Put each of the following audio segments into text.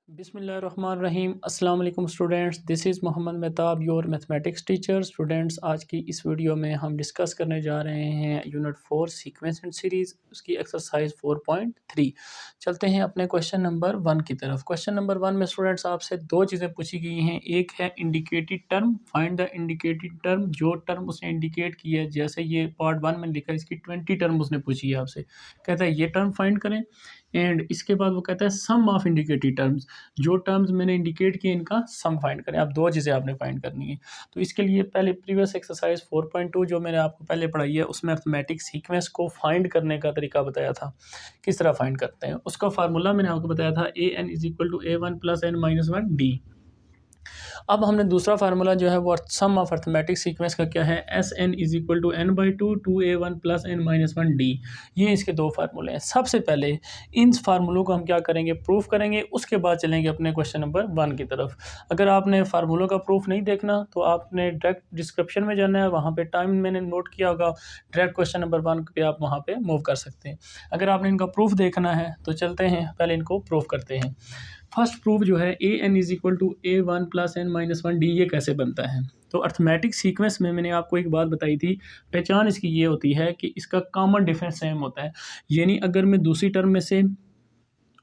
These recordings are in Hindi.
बिस्मिल्लाहिर्रहमानिर्रहीम अस्सलाम वालेकुम students, this is Mohammad Mehtab your mathematics teacher. Students, आज की इस वीडियो में हम डिस्कस करने जा रहे हैं यूनिट 4 सीक्वेंस एंड सीरीज़, उसकी एक्सरसाइज 4.3। चलते हैं अपने क्वेश्चन नंबर 1 की तरफ। क्वेश्चन नंबर 1 में स्टूडेंट्स आपसे दो चीज़ें पूछी गई हैं। एक है indicated term, find the indicated term, जो टर्म उसने इंडिकेट की है। जैसे ये पार्ट 1 में लिखा है, इसकी 20 टर्म उसने पूछी है आपसे। कहता है ये टर्म फाइंड करें, एंड इसके बाद वो कहता है सम ऑफ इंडिकेटेड टर्म्स, जो टर्म्स मैंने इंडिकेट किए इनका सम फाइंड करें। आप दो चीज़ें आपने फाइंड करनी है। तो इसके लिए पहले प्रीवियस एक्सरसाइज 4.2 जो मैंने आपको पहले पढ़ाई है, उसमें अर्थमेटिक सीक्वेंस को फाइंड करने का तरीका बताया था, किस तरह फाइंड करते हैं। उसका फार्मूला मैंने आपको बताया था an = a1 + n - 1 d। अब हमने दूसरा फार्मूला जो है वो सम ऑफ अर्थमेटिक सीक्वेंस का क्या है, Sn = n/2 2a1 + n - 1d। ये इसके दो फार्मूले हैं। सबसे पहले इन फार्मूलों को हम क्या करेंगे, प्रूफ करेंगे, उसके बाद चलेंगे अपने क्वेश्चन नंबर 1 की तरफ। अगर आपने फार्मूलों का प्रूफ नहीं देखना तो आपने डायरेक्ट डिस्क्रिप्शन में जाना है, वहाँ पे टाइम मैंने नोट किया होगा, डायरेक्ट क्वेश्चन नंबर 1 पे आप वहाँ पे मूव कर सकते हैं। अगर आपने इनका प्रूफ देखना है तो चलते हैं, पहले इनको प्रूफ करते हैं। फर्स्ट प्रूफ जो है an = a1 + n - 1d, ये कैसे बनता है। तो अर्थमेटिक सीक्वेंस में मैंने आपको एक बात बताई थी, पहचान इसकी ये होती है कि इसका कॉमन डिफरेंस सेम होता है। यानी अगर मैं दूसरी टर्म में से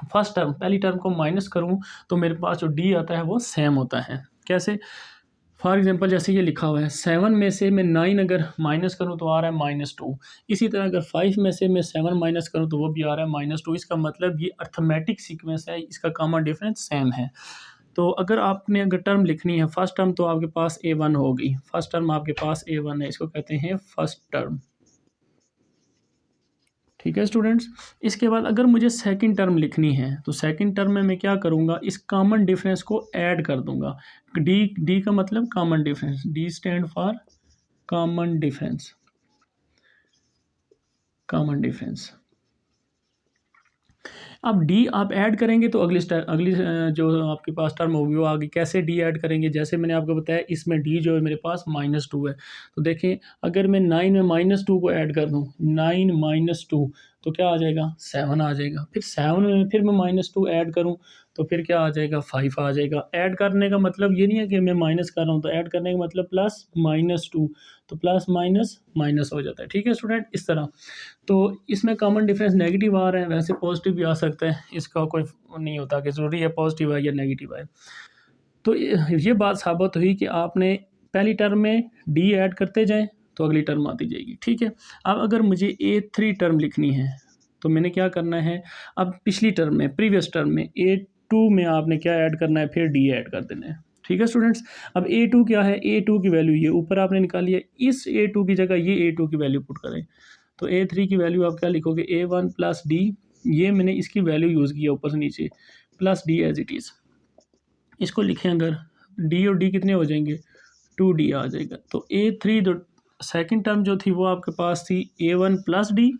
फर्स्ट टर्म पहली टर्म को माइनस करूं तो मेरे पास जो डी आता है वो सेम होता है। कैसे? फॉर एग्जांपल जैसे ये लिखा हुआ है 7 में से मैं 9 अगर माइनस करूं तो आ रहा है -2। इसी तरह अगर 5 में से मैं 7 माइनस करूं तो वो भी आ रहा है -2। इसका मतलब ये अर्थमेटिक सीक्वेंस है, इसका कॉमन डिफरेंस सेम है। तो अगर टर्म लिखनी है, फर्स्ट टर्म तो आपके पास a1 होगी, फर्स्ट टर्म आपके पास a1 है, इसको कहते हैं फर्स्ट टर्म। ठीक है स्टूडेंट्स, इसके बाद अगर मुझे सेकंड टर्म लिखनी है तो सेकंड टर्म में मैं क्या करूँगा, इस कॉमन डिफरेंस को ऐड कर दूंगा। डी का मतलब common difference, D stand for common difference, common difference. अब डी आप ऐड करेंगे तो अगली जो आपके पास टर्म होगी वो आगे कैसे डी ऐड करेंगे। जैसे मैंने आपको बताया, इसमें डी जो है मेरे पास -2 है, तो देखें अगर मैं 9 में -2 को ऐड कर दूं, 9 - 2 तो क्या आ जाएगा, 7 आ जाएगा। फिर 7 में फिर मैं -2 ऐड करूं तो फिर क्या आ जाएगा, 5 आ जाएगा। ऐड करने का मतलब ये नहीं है कि मैं माइनस कर रहा हूँ, तो ऐड करने का मतलब +-2, तो प्लस माइनस माइनस हो जाता है। ठीक है स्टूडेंट, इस तरह। तो इसमें कॉमन डिफरेंस नेगेटिव आ रहा है, वैसे पॉजिटिव भी आ सकता है, इसका कोई नहीं होता कि ज़रूरी है पॉजिटिव है या नेगेटिव है। तो ये बात साबित हुई कि आपने पहली टर्म में डी ऐड करते जाएं तो अगली टर्म आती जाएगी। ठीक है, अब अगर मुझे A3 टर्म लिखनी है तो मैंने क्या करना है, अब पिछली टर्म में, प्रीवियस टर्म में A2 में आपने क्या ऐड करना है, फिर डी ऐड कर देना है। ठीक है स्टूडेंट्स, अब A2 क्या है, A2 की वैल्यू ये ऊपर आपने निकाली है, इस A2 की जगह ये A2 की वैल्यू पुट करें। तो A3 की वैल्यू आप क्या लिखोगे, A1 + D, ये मैंने इसकी वैल्यू यूज़ किया ऊपर से नीचे, plus D as it is. इसको लिखें अगर, D और D कितने हो जाएंगे, 2D आ जाएगा। तो A3 जो सेकंड टर्म जो थी वो आपके पास थी A1 + D।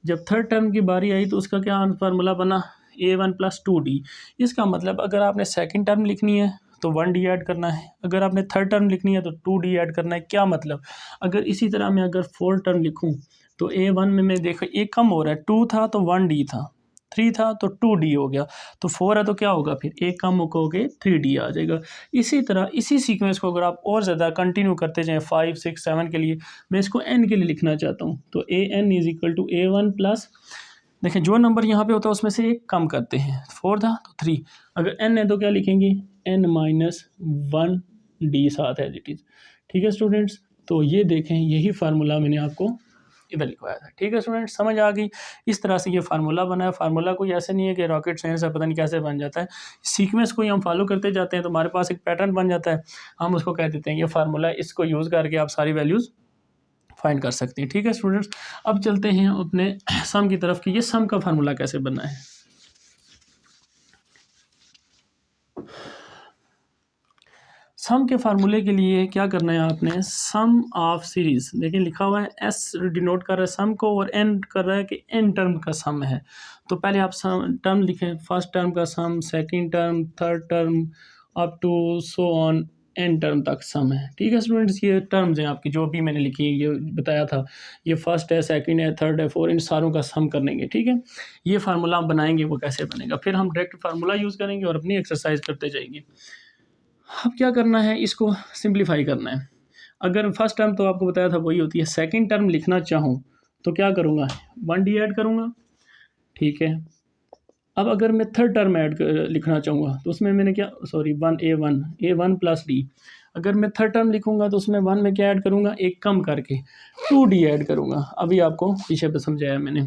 जब थर्ड टर्म की बारी आई तो उसका क्या फार्मूला बना, A1 + 2D। इसका मतलब अगर आपने सेकंड टर्म लिखनी है तो 1D ऐड करना है, अगर आपने थर्ड टर्म लिखनी है तो 2D ऐड करना है। क्या मतलब, अगर इसी तरह मैं अगर फोर्थ टर्म लिखूं तो A1 में मैं देखो एक कम हो रहा है, 2 था तो 1D था, 3 था तो 2D हो गया, तो 4 है तो क्या होगा, फिर एक कम होके 3D आ जाएगा। इसी तरह इसी सीक्वेंस को अगर आप और ज़्यादा कंटिन्यू करते जाएँ 5 6 7 के लिए, मैं इसको n के लिए लिखना चाहता हूँ, तो an = A1 + देखिए जो नंबर यहाँ पे होता है उसमें से एक कम करते हैं, 4 था तो 3, अगर n है तो क्या लिखेंगे, n-1d साथ है इट इज़। ठीक है स्टूडेंट्स, तो ये देखें यही फार्मूला मैंने आपको इधर लिखवाया था। ठीक है स्टूडेंट्स, समझ आ गई। इस तरह से ये फार्मूला बना है। फार्मूला कोई ऐसे नहीं है कि रॉकेट साइंस है, पता नहीं कैसे बन जाता है। सीक्वेंस को ही हम फॉलो करते जाते हैं तो हमारे पास एक पैटर्न बन जाता है, हम उसको कह देते हैं ये फार्मूला, इसको यूज़ करके आप सारी वैल्यूज़ फाइंड कर सकते हैं। ठीक है स्टूडेंट्स, अब चलते हैं अपने सम की तरफ कि ये सम का फार्मूला कैसे बनना है। सम के फार्मूले के लिए क्या करना है आपने, सम ऑफ सीरीज, देखिए लिखा हुआ है एस डिनोट कर रहा है सम को और एन कर रहा है कि एन टर्म का सम है। तो पहले आप सम टर्म लिखें, फर्स्ट टर्म का sum, second term, third term, up to so on n term तक सम है। ठीक है स्टूडेंट्स, ये टर्म्स हैं आपकी जो भी मैंने लिखी है, ये बताया था, ये फर्स्ट है, सेकंड है, थर्ड है, फोर, इन सारों का सम करेंगे। ठीक है, ये फार्मूला हम बनाएंगे, वो कैसे बनेगा, फिर हम डायरेक्ट फार्मूला यूज़ करेंगे और अपनी एक्सरसाइज करते जाएंगे। अब क्या करना है, इसको सिंप्लीफाई करना है। अगर फर्स्ट टर्म तो आपको बताया था वही होती है, सेकंड टर्म लिखना चाहूँ तो क्या करूँगा, 1d ऐड करूँगा। ठीक है, अब अगर मैं थर्ड टर्म लिखना चाहूँगा तो उसमें मैंने क्या, सॉरी, a1 प्लस d। अगर मैं थर्ड टर्म लिखूँगा तो उसमें 1 में क्या ऐड करूँगा, एक कम करके 2d ऐड करूँगा। अभी आपको पीछे पे समझाया मैंने।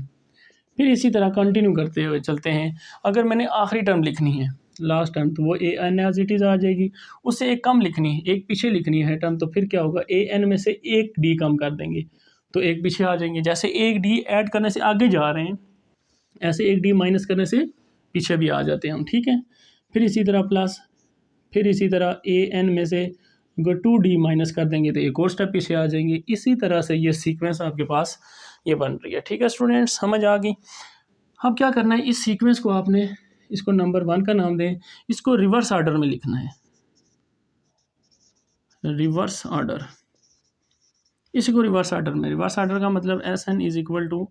फिर इसी तरह कंटिन्यू करते हुए चलते हैं। अगर मैंने आखिरी टर्म लिखनी है, लास्ट टर्म, तो वो an एज इट इज़ आ जाएगी। उससे एक कम लिखनी है, एक पीछे लिखनी है टर्म, तो फिर क्या होगा, an में से एक d कम कर देंगे तो एक पीछे आ जाएंगे। जैसे एक d ऐड करने से आगे जा रहे हैं, ऐसे एक d माइनस करने से पीछे भी आ जाते हैं हम। ठीक है, फिर इसी तरह प्लस, फिर इसी तरह an में से अगर 2d माइनस कर देंगे तो एक और स्टेप पीछे आ जाएंगे। इसी तरह से ये सीक्वेंस आपके पास ये बन रही है। ठीक है स्टूडेंट्स, समझ आ गई। अब क्या करना है, इस सीक्वेंस को आपने, इसको नंबर 1 का नाम दें, इसको रिवर्स ऑर्डर में लिखना है, रिवर्स ऑर्डर। इसी को रिवर्स ऑर्डर में, रिवर्स ऑर्डर का मतलब Sn इज इक्वल टू,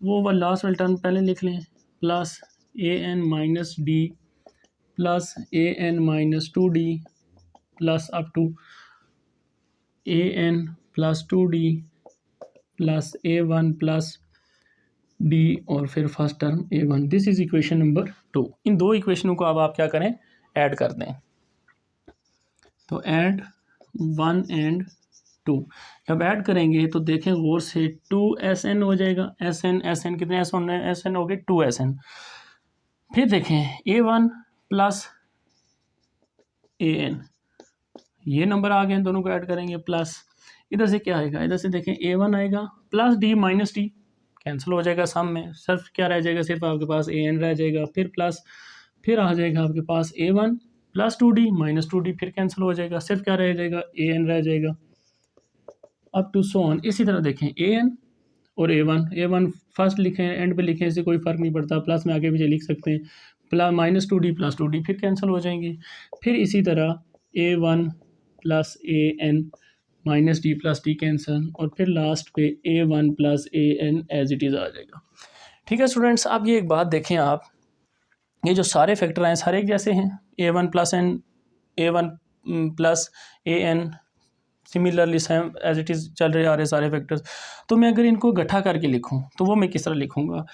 वो लास्ट वाला टर्म पहले लिख लें, plus an minus d plus an minus 2d plus up to an plus 2d plus a1 plus d और फिर first term a1। This is equation number 2। इन दो इक्वेशनों को अब आप क्या करें, ऐड कर दें। तो ऐड 1 एंड 2। जब ऐड करेंगे तो देखें गौर से, 2Sn हो जाएगा। Sn कितने एस होने हैं, Sn हो गए 2Sn। फिर देखें a1 प्लस an, ये नंबर आ गए, दोनों को ऐड करेंगे, प्लस इधर से क्या आएगा, इधर से देखें a1 आएगा plus d minus d, cancel हो जाएगा सम में, सिर्फ क्या रह जाएगा, सिर्फ आपके पास an रह जाएगा। फिर प्लस, फिर आ जाएगा आपके पास a1 plus 2d minus 2d, फिर कैंसिल हो जाएगा, सिर्फ क्या रह जाएगा, an रह जाएगा, अप टू सो ऑन। इसी तरह देखें an और a1 फर्स्ट लिखें, एंड पे लिखें, इससे कोई फ़र्क नहीं पड़ता, प्लस में आगे पीछे लिख सकते हैं, plus minus 2d plus 2d, फिर कैंसिल हो जाएंगे। फिर इसी तरह a1 plus an minus d plus d cancel, और फिर लास्ट पे a1 plus an as it is आ जाएगा। ठीक है स्टूडेंट्स, अब ये एक बात देखें आप, ये जो सारे फैक्टर हैं सारे एक जैसे हैं, a1 plus n, a1 plus an, similarly same as it is चल रहे आ रहे सारे फैक्टर्स। तो मैं अगर इनको इकट्ठा करके लिखूं तो वो मैं किस तरह लिखूंगा,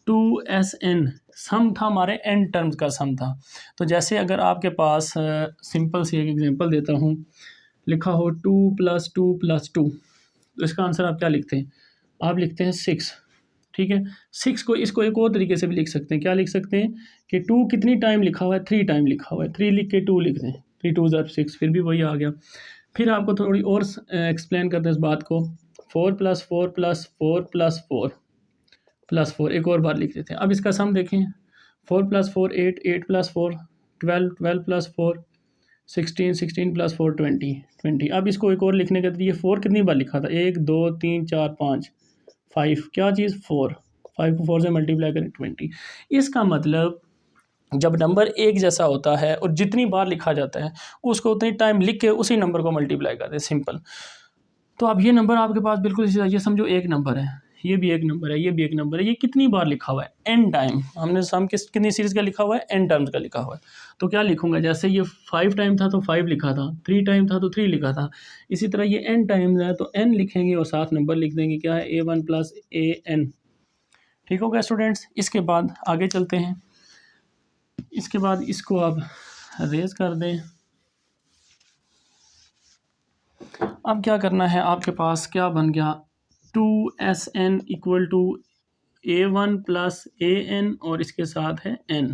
2Sn सम था हमारे n टर्म्स का सम था। तो जैसे अगर आपके पास सिंपल सी एक एग्जांपल देता हूँ, लिखा हो 2 प्लस 2 प्लस 2, तो इसका आंसर आप क्या लिखते हैं, आप लिखते हैं 6। ठीक है, 6 को, इसको एक और तरीके से भी लिख सकते हैं, क्या लिख सकते हैं कि 2 कितनी टाइम लिखा हुआ है, 3 टाइम लिखा हुआ है, 3 लिख के 2 लिख दें, 3 2 ज़ार 6, फिर भी वही आ गया। फिर आपको थोड़ी और एक्सप्लेन करते हैं इस बात को, 4 प्लस 4 प्लस 4 प्लस 4 प्लस 4, एक और बार लिख देते हैं। अब इसका सम देखें, 4 प्लस 4 8, 8 प्लस 4 12, 12 प्लस 4 16, 16 प्लस 4 20, 20। अब इसको एक और लिखने के लिए, 4 कितनी बार लिखा था, 1 2 3 4 5, 5 क्या चीज़ 4, 5 को 4 से मल्टीप्लाई करें 20। इसका मतलब जब नंबर एक जैसा होता है और जितनी बार लिखा जाता है उसको उतनी टाइम लिख के उसी नंबर को मल्टीप्लाई कर दें, सिंपल। तो अब ये नंबर आपके पास बिल्कुल सीधा, ये समझो एक नंबर है, ये भी एक नंबर है, ये भी एक नंबर है, ये कितनी बार लिखा हुआ है, n टाइम। हमने सम कितनी सीरीज़ का लिखा हुआ है, n टर्म्स का लिखा हुआ है। तो क्या लिखूंगा, जैसे ये 5 टाइम था तो 5 लिखा था, 3 टाइम था तो 3 लिखा था, इसी तरह ये n टाइम्स है तो n लिखेंगे और साथ नंबर लिख देंगे, क्या है, a1 प्लस an। ठीक हो गया स्टूडेंट्स। इसके बाद आगे चलते हैं, इसके बाद इसको आप रेज कर दें। अब क्या करना है, आपके पास क्या बन गया, 2Sn equal to a1 plus an और इसके साथ है n।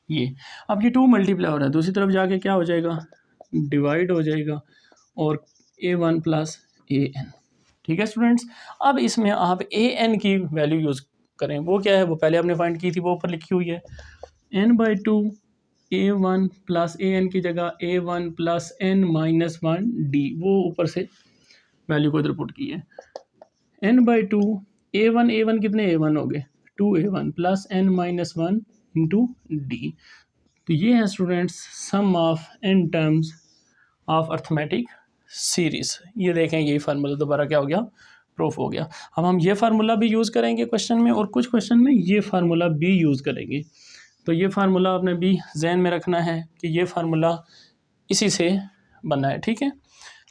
ये अब ये 2 मल्टीप्लाई हो रहा है, दूसरी तरफ जाके क्या हो जाएगा, डिवाइड हो जाएगा, और a1 प्लस an। ठीक है स्टूडेंट्स, अब इसमें आप an की वैल्यू यूज़ करें, वो क्या है, वो पहले आपने फाइंड की थी, वो ऊपर लिखी हुई है, n/2 a1 प्लस an की जगह a1 plus n minus 1d, वो ऊपर से वैल्यू को इधर पुट की है, n/2 a1 कितने a1 हो गए 2a1 plus n minus 1 into d. तो ये है students sum of n terms of arithmetic series. ये देखें यही फार्मूला दोबारा क्या हो गया, प्रूफ हो गया। अब हम ये फार्मूला भी यूज़ करेंगे क्वेश्चन में, और कुछ क्वेश्चन में ये फार्मूला भी यूज़ करेंगे। तो ये फार्मूला आपने भी जहन में रखना है कि ये फार्मूला इसी से बना है, ठीक है।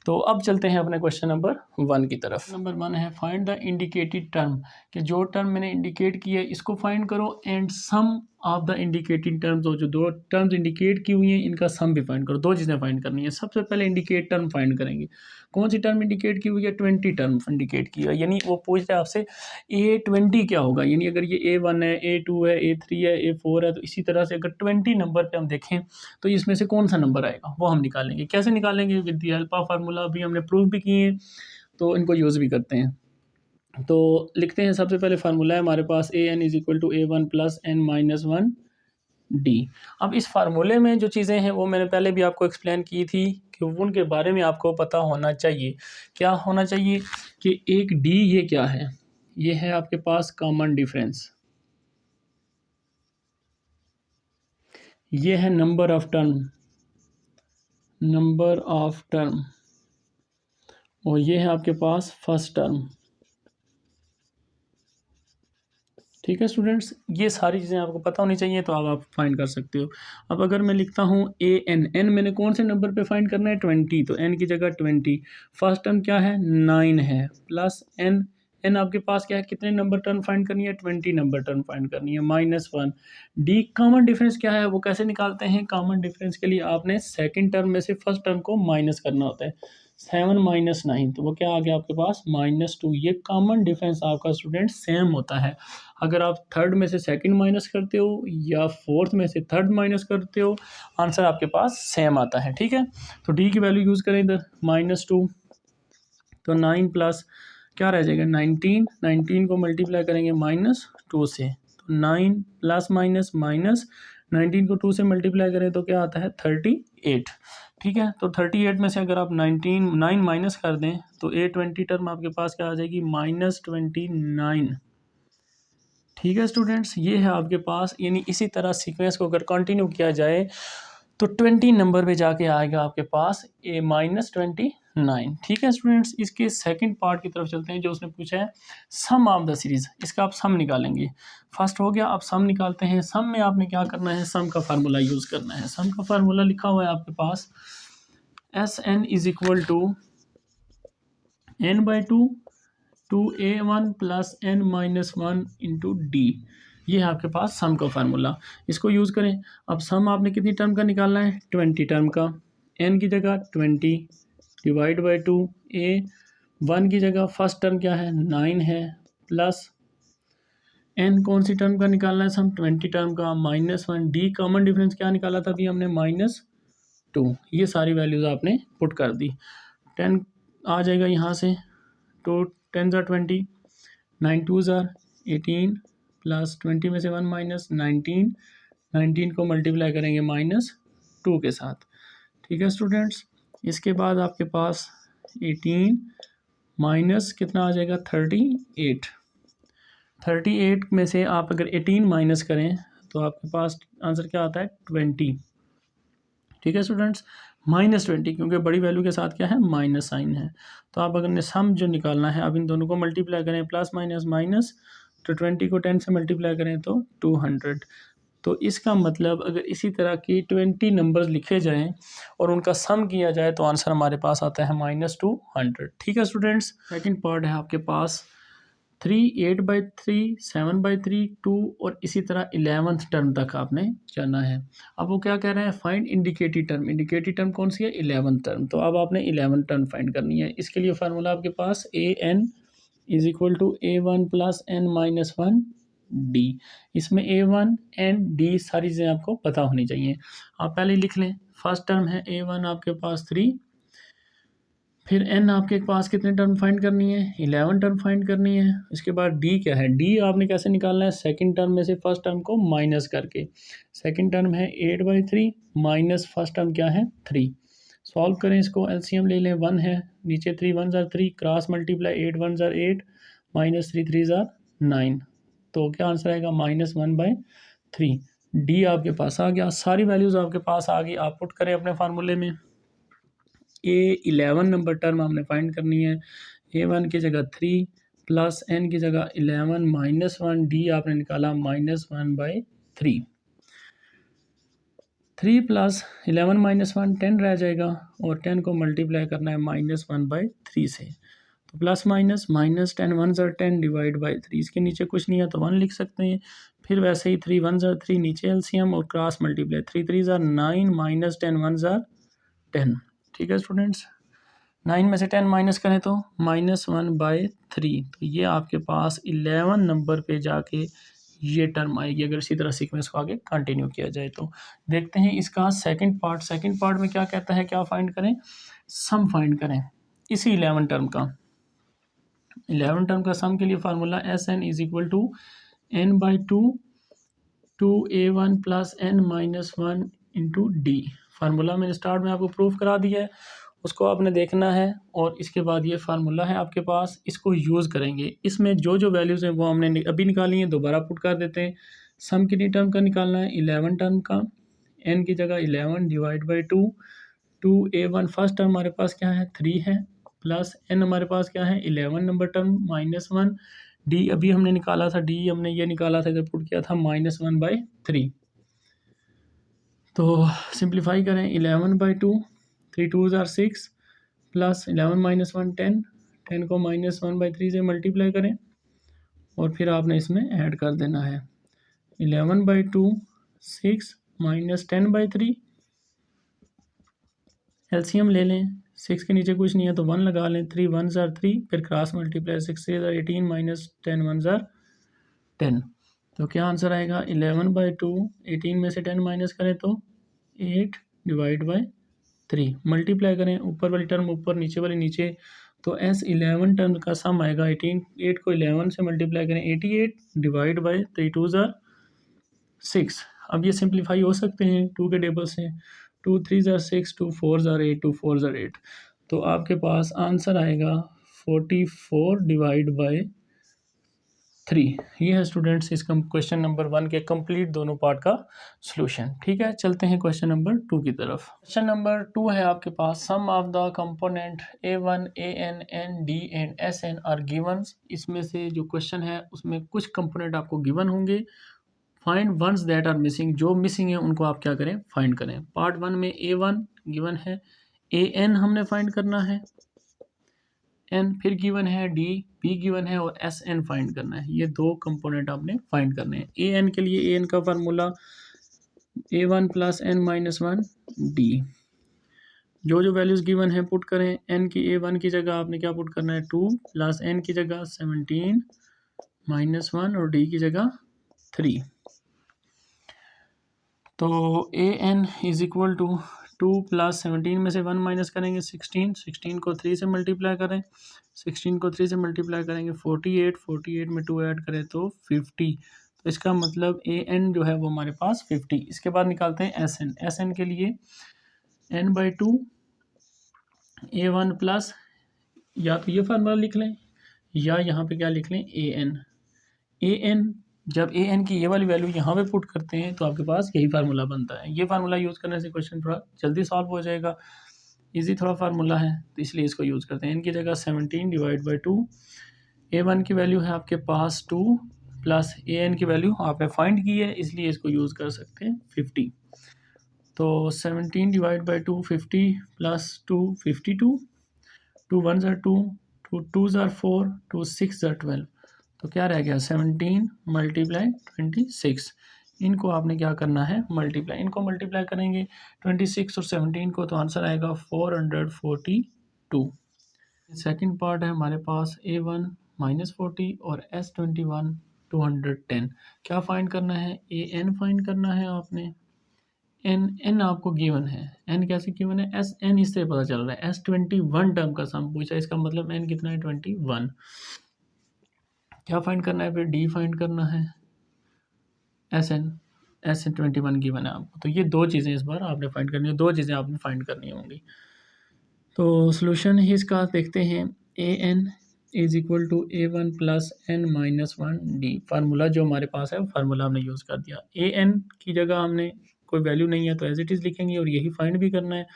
तो अब चलते हैं अपने क्वेश्चन नंबर 1 की तरफ। नंबर 1 है फाइंड द इंडिकेटेड टर्म, कि जो टर्म मैंने इंडिकेट किया है इसको फाइंड करो, and sum of the indicated terms, जो दो टर्म्स इंडिकेट की हुई हैं इनका सम भी फाइंड करो। दो चीज़ें फाइंड करनी है। सबसे पहले इंडिकेट टर्म फाइंड करेंगे। कौन सी टर्म इंडिकेट की हुई है, 20 टर्म इंडिकेट की है, यानी वो पूछ रहे हैं आपसे A20 क्या होगा, यानी अगर ये A1 है, A2 है, A3 है, A4 है, तो इसी तरह से अगर 20 नंबर पे हम देखें तो इसमें से कौन सा नंबर आएगा वो हम निकालेंगे। कैसे निकालेंगे, with the help of formula, अभी हमने प्रूफ भी किए हैं तो इनको यूज़ भी करते हैं। तो लिखते हैं, सबसे पहले फार्मूला है हमारे पास an is equal to A1 plus n-1 d। अब इस फार्मूले में जो चीज़ें हैं वो मैंने पहले भी आपको एक्सप्लेन की थी कि उनके बारे में आपको पता होना चाहिए। क्या होना चाहिए कि एक d ये क्या है, ये है आपके पास कॉमन डिफरेंस, ये है नंबर ऑफ टर्म, और ये है आपके पास फर्स्ट टर्म। ठीक है स्टूडेंट्स, ये सारी चीज़ें आपको पता होनी चाहिए, तो अब आप फाइंड कर सकते हो। अब अगर मैं लिखता हूँ एन मैंने कौन से नंबर पे फाइंड करना है, 20, तो एन की जगह 20। फर्स्ट टर्म क्या है, 9 है, प्लस एन आपके पास क्या है, कितने नंबर टर्म फाइंड करनी है, 20 नंबर टर्म फाइंड करनी है, -1। डी कॉमन डिफरेंस क्या है, वो कैसे निकालते हैं, कॉमन डिफरेंस के लिए आपने सेकेंड टर्म में से फर्स्ट टर्म को माइनस करना होता है। 7 - 9, तो वो क्या आ गया आपके पास, -2। ये कॉमन डिफरेंस आपका स्टूडेंट सेम होता है। अगर आप थर्ड में से सेकंड माइनस करते हो या फोर्थ में से थर्ड माइनस करते हो, आंसर आपके पास सेम आता है, ठीक है। तो डी की वैल्यू यूज़ करें इधर, -2, तो 9 प्लस क्या रह जाएगा, 19 को मल्टीप्लाई करेंगे -2 से, तो 9 प्लस माइनस 19 को 2 से मल्टीप्लाई करें तो क्या आता है, 38। ठीक है, तो 38 में से अगर आप 9 माइनस कर दें तो A20 टर्म आपके पास क्या आ जाएगी, -29। ठीक है स्टूडेंट्स, ये है आपके पास, यानी इसी तरह सीक्वेंस को अगर कंटिन्यू किया जाए तो 20 नंबर पे जाके आएगा आपके पास -29। ठीक है स्टूडेंट्स, इसके सेकंड पार्ट की तरफ चलते हैं, जो उसने पूछा है सम ऑफ द सीरीज़। इसका आप सम निकालेंगे। फर्स्ट हो गया, आप सम निकालते हैं। सम में आपने क्या करना है, सम का फार्मूला यूज़ करना है। सम का फार्मूला लिखा हुआ है आपके पास, Sn is equal to n/2 2a1 plus n-1 into d. ये है आपके पास सम का फार्मूला, इसको यूज़ करें। अब सम आपने कितनी टर्म का निकालना है, 20 टर्म का। n की जगह 20 डिवाइड बाई 2, a1 की जगह फर्स्ट टर्म क्या है, 9 है, प्लस n कौन सी टर्म का निकालना है, सम 20 टर्म का, -1। डी कॉमन डिफरेंस क्या निकाला था अभी हमने, -2। ये सारी वैल्यूज़ आपने पुट कर दी। 10 आ जाएगा यहाँ से, तो 10 ज़ार 20, 9 2 ज़ार 18, प्लस 20 में से 1 माइनस 19 को मल्टीप्लाई करेंगे -2 के साथ। ठीक है स्टूडेंट्स, इसके बाद आपके पास 18 माइनस कितना आ जाएगा, 38 में से आप अगर 18 माइनस करें तो आपके पास आंसर क्या आता है, 20। ठीक है स्टूडेंट्स, -20, क्योंकि बड़ी वैल्यू के साथ क्या है, माइनस साइन है। तो आप अगर सम जो निकालना है, आप इन दोनों को मल्टीप्लाई करें, प्लस माइनस माइनस, तो 20 को 10 से मल्टीप्लाई करें तो 200। तो इसका मतलब अगर इसी तरह की 20 नंबर्स लिखे जाएं और उनका सम किया जाए तो आंसर हमारे पास आता है -200। ठीक है स्टूडेंट्स, सेकंड पार्ट है आपके पास 3, 8/3, 7/3, 2 और इसी तरह 11th टर्म तक आपने जाना है। अब वो क्या कह रहे हैं, find indicated term. Indicated term कौन सी है, 11th टर्म। तो अब आपने 11th टर्म फाइंड करनी है। इसके लिए फार्मूला आपके पास an is equal to A1 plus n-1 d। इसमें A1 n d सारी चीज़ें आपको पता होनी चाहिए। आप पहले लिख लें, फर्स्ट टर्म है A1 आपके पास 3, फिर n आपके पास कितने टर्म फाइंड करनी है, 11 टर्म फाइंड करनी है। इसके बाद d क्या है, d आपने कैसे निकालना है, सेकंड टर्म में से फर्स्ट टर्म को माइनस करके। सेकंड टर्म है 8/3 माइनस फर्स्ट टर्म क्या है, 3। सॉल्व करें इसको, एलसीएम ले लें, 1 है, नीचे 3 1 ज़ार 3, क्रॉस मल्टीप्लाई 8 1 ज़ार 8, -3 3 ज़ार 9। तो क्या आंसर आएगा, -1/3। डी आपके पास आ गया, सारी वैल्यूज़ आपके पास आ गई। आप पुट करें अपने फार्मूले में, A11 नंबर टर्म हमने फाइंड करनी है। A1 की जगह 3 प्लस n की जगह 11 माइनस 1, d आपने निकाला -1/3। 3 प्लस 11 माइनस 1 10 रह जाएगा, और 10 को मल्टीप्लाई करना है -1/3 से। तो प्लस माइनस माइनस 10 1 ज़र 10 डिवाइड बाई 3, इसके नीचे कुछ नहीं है तो 1 लिख सकते हैं। फिर वैसे ही 3 1 ज़र 3, नीचे एलसीएम और क्रॉस मल्टीप्लाई, 3 3 ज़र 9 माइनस 10 1 ज़र 10। ठीक है स्टूडेंट्स, 9 में से 10 माइनस करें तो -1/3। तो ये आपके पास 11 नंबर पे जाके ये टर्म आएगी, अगर इसी तरह सीक्वेंस को आगे कंटिन्यू किया जाए तो। देखते हैं इसका सेकंड पार्ट। सेकंड पार्ट में क्या कहता है, क्या फाइंड करें, सम फाइंड करें इसी 11 टर्म का। 11 टर्म का सम के लिए formula Sn is equal to n/2 2a1 plus n-1 into d. Formula मैंने स्टार्ट में आपको प्रूफ करा दिया है, उसको आपने देखना है। और इसके बाद ये फार्मूला है आपके पास, इसको यूज़ करेंगे। इसमें जो जो वैल्यूज़ हैं वो हमने अभी निकाली हैं, दोबारा पुट कर देते हैं। सम कितनी टर्म का निकालना है, 11 टर्म का। n की जगह 11 divide by 2, 2a1 first term हमारे पास क्या है 3 है, प्लस n हमारे पास क्या है 11 नंबर टर्म -1, d अभी हमने निकाला था, d हमने ये निकाला था जब पुट किया था -1/3। तो सिंप्लीफाई करें, 11/2, 3 2 ज़ार 6 प्लस 11 माइनस 1 10, 10 को -1/3 से मल्टीप्लाई करें और फिर आपने इसमें ऐड कर देना है। 11/2 6 माइनस 10/3, एलसीएम ले लें, 6 के नीचे कुछ नहीं है तो 1 लगा लें, 3 1 ज़ार 3, फिर क्रॉस मल्टीप्लाई 6 से 18 माइनस 10 1 ज़ार 10। तो क्या आंसर आएगा, 11/2, 18 में से 10 माइनस करें तो 8 डिवाइड बाई 3, मल्टीप्लाई करें, ऊपर वाली टर्म ऊपर नीचे वाली नीचे, तो S11 टर्म का सम आएगा 8 को 11 से मल्टीप्लाई करें 88 डिवाइड बाई 3 2 ज़ार 6। अब ये सिंप्लीफाई हो सकते हैं 2 के टेबल से, 2 3 ज़ार 6, 2 4 ज़ार 8, 2 4 ज़ार 8। तो आपके पास आंसर आएगा 44 डिवाइड बाई 3। ये है स्टूडेंट्स इसका क्वेश्चन नंबर 1 के कंप्लीट दोनों पार्ट का सॉल्यूशन। ठीक है, चलते हैं क्वेश्चन नंबर 2 की तरफ। क्वेश्चन नंबर 2 है आपके पास, sum of the component a1 an n d and sn are given. इसमें से जो क्वेश्चन है उसमें कुछ कंपोनेंट आपको गिवन होंगे, find ones that are missing, जो मिसिंग है उनको आप क्या करें, फाइंड करें। पार्ट 1 में a1 गिवन है, an हमने फाइंड करना है, n फिर गिवन है, d p गिवन है और sn फाइंड करना है। ये दो कंपोनेंट आपने फाइंड करने हैं। an के लिए an का formula a1 plus n-1 d। जो जो वैल्यूज़ गिवन है पुट करें, n की a1 की जगह आपने क्या पुट करना है 2 प्लस n की जगह 17 -1 और d की जगह 3। तो an is equal to 2 plus 17 में से 1 माइनस करेंगे 16, 16 को 3 से मल्टीप्लाई करें, 16 को 3 से मल्टीप्लाई करेंगे 48, 48 में 2 ऐड करें तो 50। तो इसका मतलब an जो है वो हमारे पास 50। इसके बाद निकालते हैं sn। sn के लिए n/2 a1 प्लस, या तो ये फार्मूला लिख लें या यहाँ पे क्या लिख लें an। जब an की ये वाली वैल्यू यहाँ पे पुट करते हैं तो आपके पास यही फार्मूला बनता है। ये फार्मूला यूज़ करने से क्वेश्चन थोड़ा जल्दी सॉल्व हो जाएगा, इजी थोड़ा फार्मूला है तो इसलिए इसको यूज़ करते हैं। n की जगह 17 डिवाइड बाई 2, a1 की वैल्यू है आपके पास 2 प्लस an की वैल्यू आपने फाइंड की है इसलिए इसको यूज़ कर सकते हैं 50। तो 17 डिवाइड बाई 2 50 प्लस 2 52, 2 1 ज़ार 2, 2 ज़ार 4, 2 6 ज़ार 12। तो क्या रह गया 17 मल्टीप्लाई 26। इनको आपने क्या करना है मल्टीप्लाई, इनको मल्टीप्लाई करेंगे 26 और 17 को तो आंसर आएगा 442। सेकंड पार्ट है हमारे पास a1 -40 और s21 210। क्या फाइंड करना है, an फाइंड करना है आपने। n आपको गिवन है, n कैसे गिवन है, sn इससे पता चल रहा है। s21 टर्म का सम पूछा, इसका मतलब n कितना है 21। क्या फाइंड करना है फिर, d फाइंड करना है, sn 21 गिवन है आपको। तो ये दो चीज़ें इस बार आपने फाइंड करनी है, दो चीज़ें आपने फाइंड करनी होंगी। तो सोल्यूशन ही इसका देखते हैं, an is equal to a1 plus n-1 d। Formula जो हमारे पास है वो फार्मूला हमने यूज़ कर दिया। an की जगह हमने कोई वैल्यू नहीं है तो एज इट इज़ लिखेंगे और यही फाइंड भी करना है।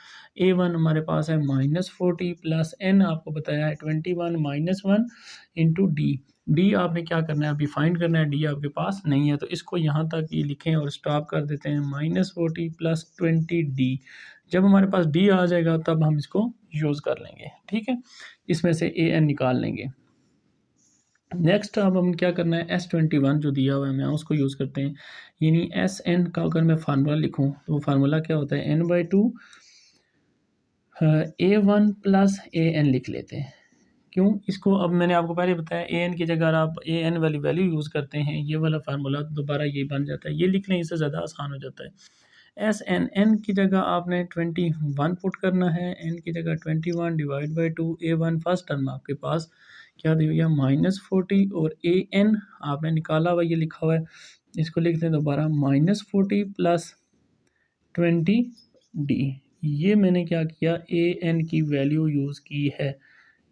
A1 हमारे पास है -40 प्लस n आपको बताया है 21 माइनस 1 इंटू डी आपने क्या करना है अभी फाइंड करना है, डी आपके पास नहीं है तो इसको यहाँ तक ही लिखें और स्टॉप कर देते हैं। -40 प्लस 20d, जब हमारे पास डी आ जाएगा तब हम इसको यूज़ कर लेंगे, ठीक है। इसमें से an निकाल लेंगे। नेक्स्ट अब हम क्या करना है, S21 जो दिया हुआ है मैं उसको यूज़ करते हैं। यानी Sn का अगर मैं फार्मूला लिखूँ तो वो फार्मूला क्या होता है, n/2 A1 प्लस an लिख लेते हैं। क्यों, इसको अब मैंने आपको पहले बताया an की जगह आप an वाली वैल्यू यूज़ करते हैं, ये वाला फार्मूला दोबारा ये बन जाता है, ये लिख लें, इससे ज़्यादा आसान हो जाता है। n की जगह आपने 21 पुट करना है, n की जगह 21 divide by 2, A1 first term आपके पास क्या दी हुई है -40 और an आपने निकाला हुआ ये लिखा हुआ है, इसको लिखते हैं दोबारा -40 प्लस 20d। ये मैंने क्या किया, an की वैल्यू यूज़ की है,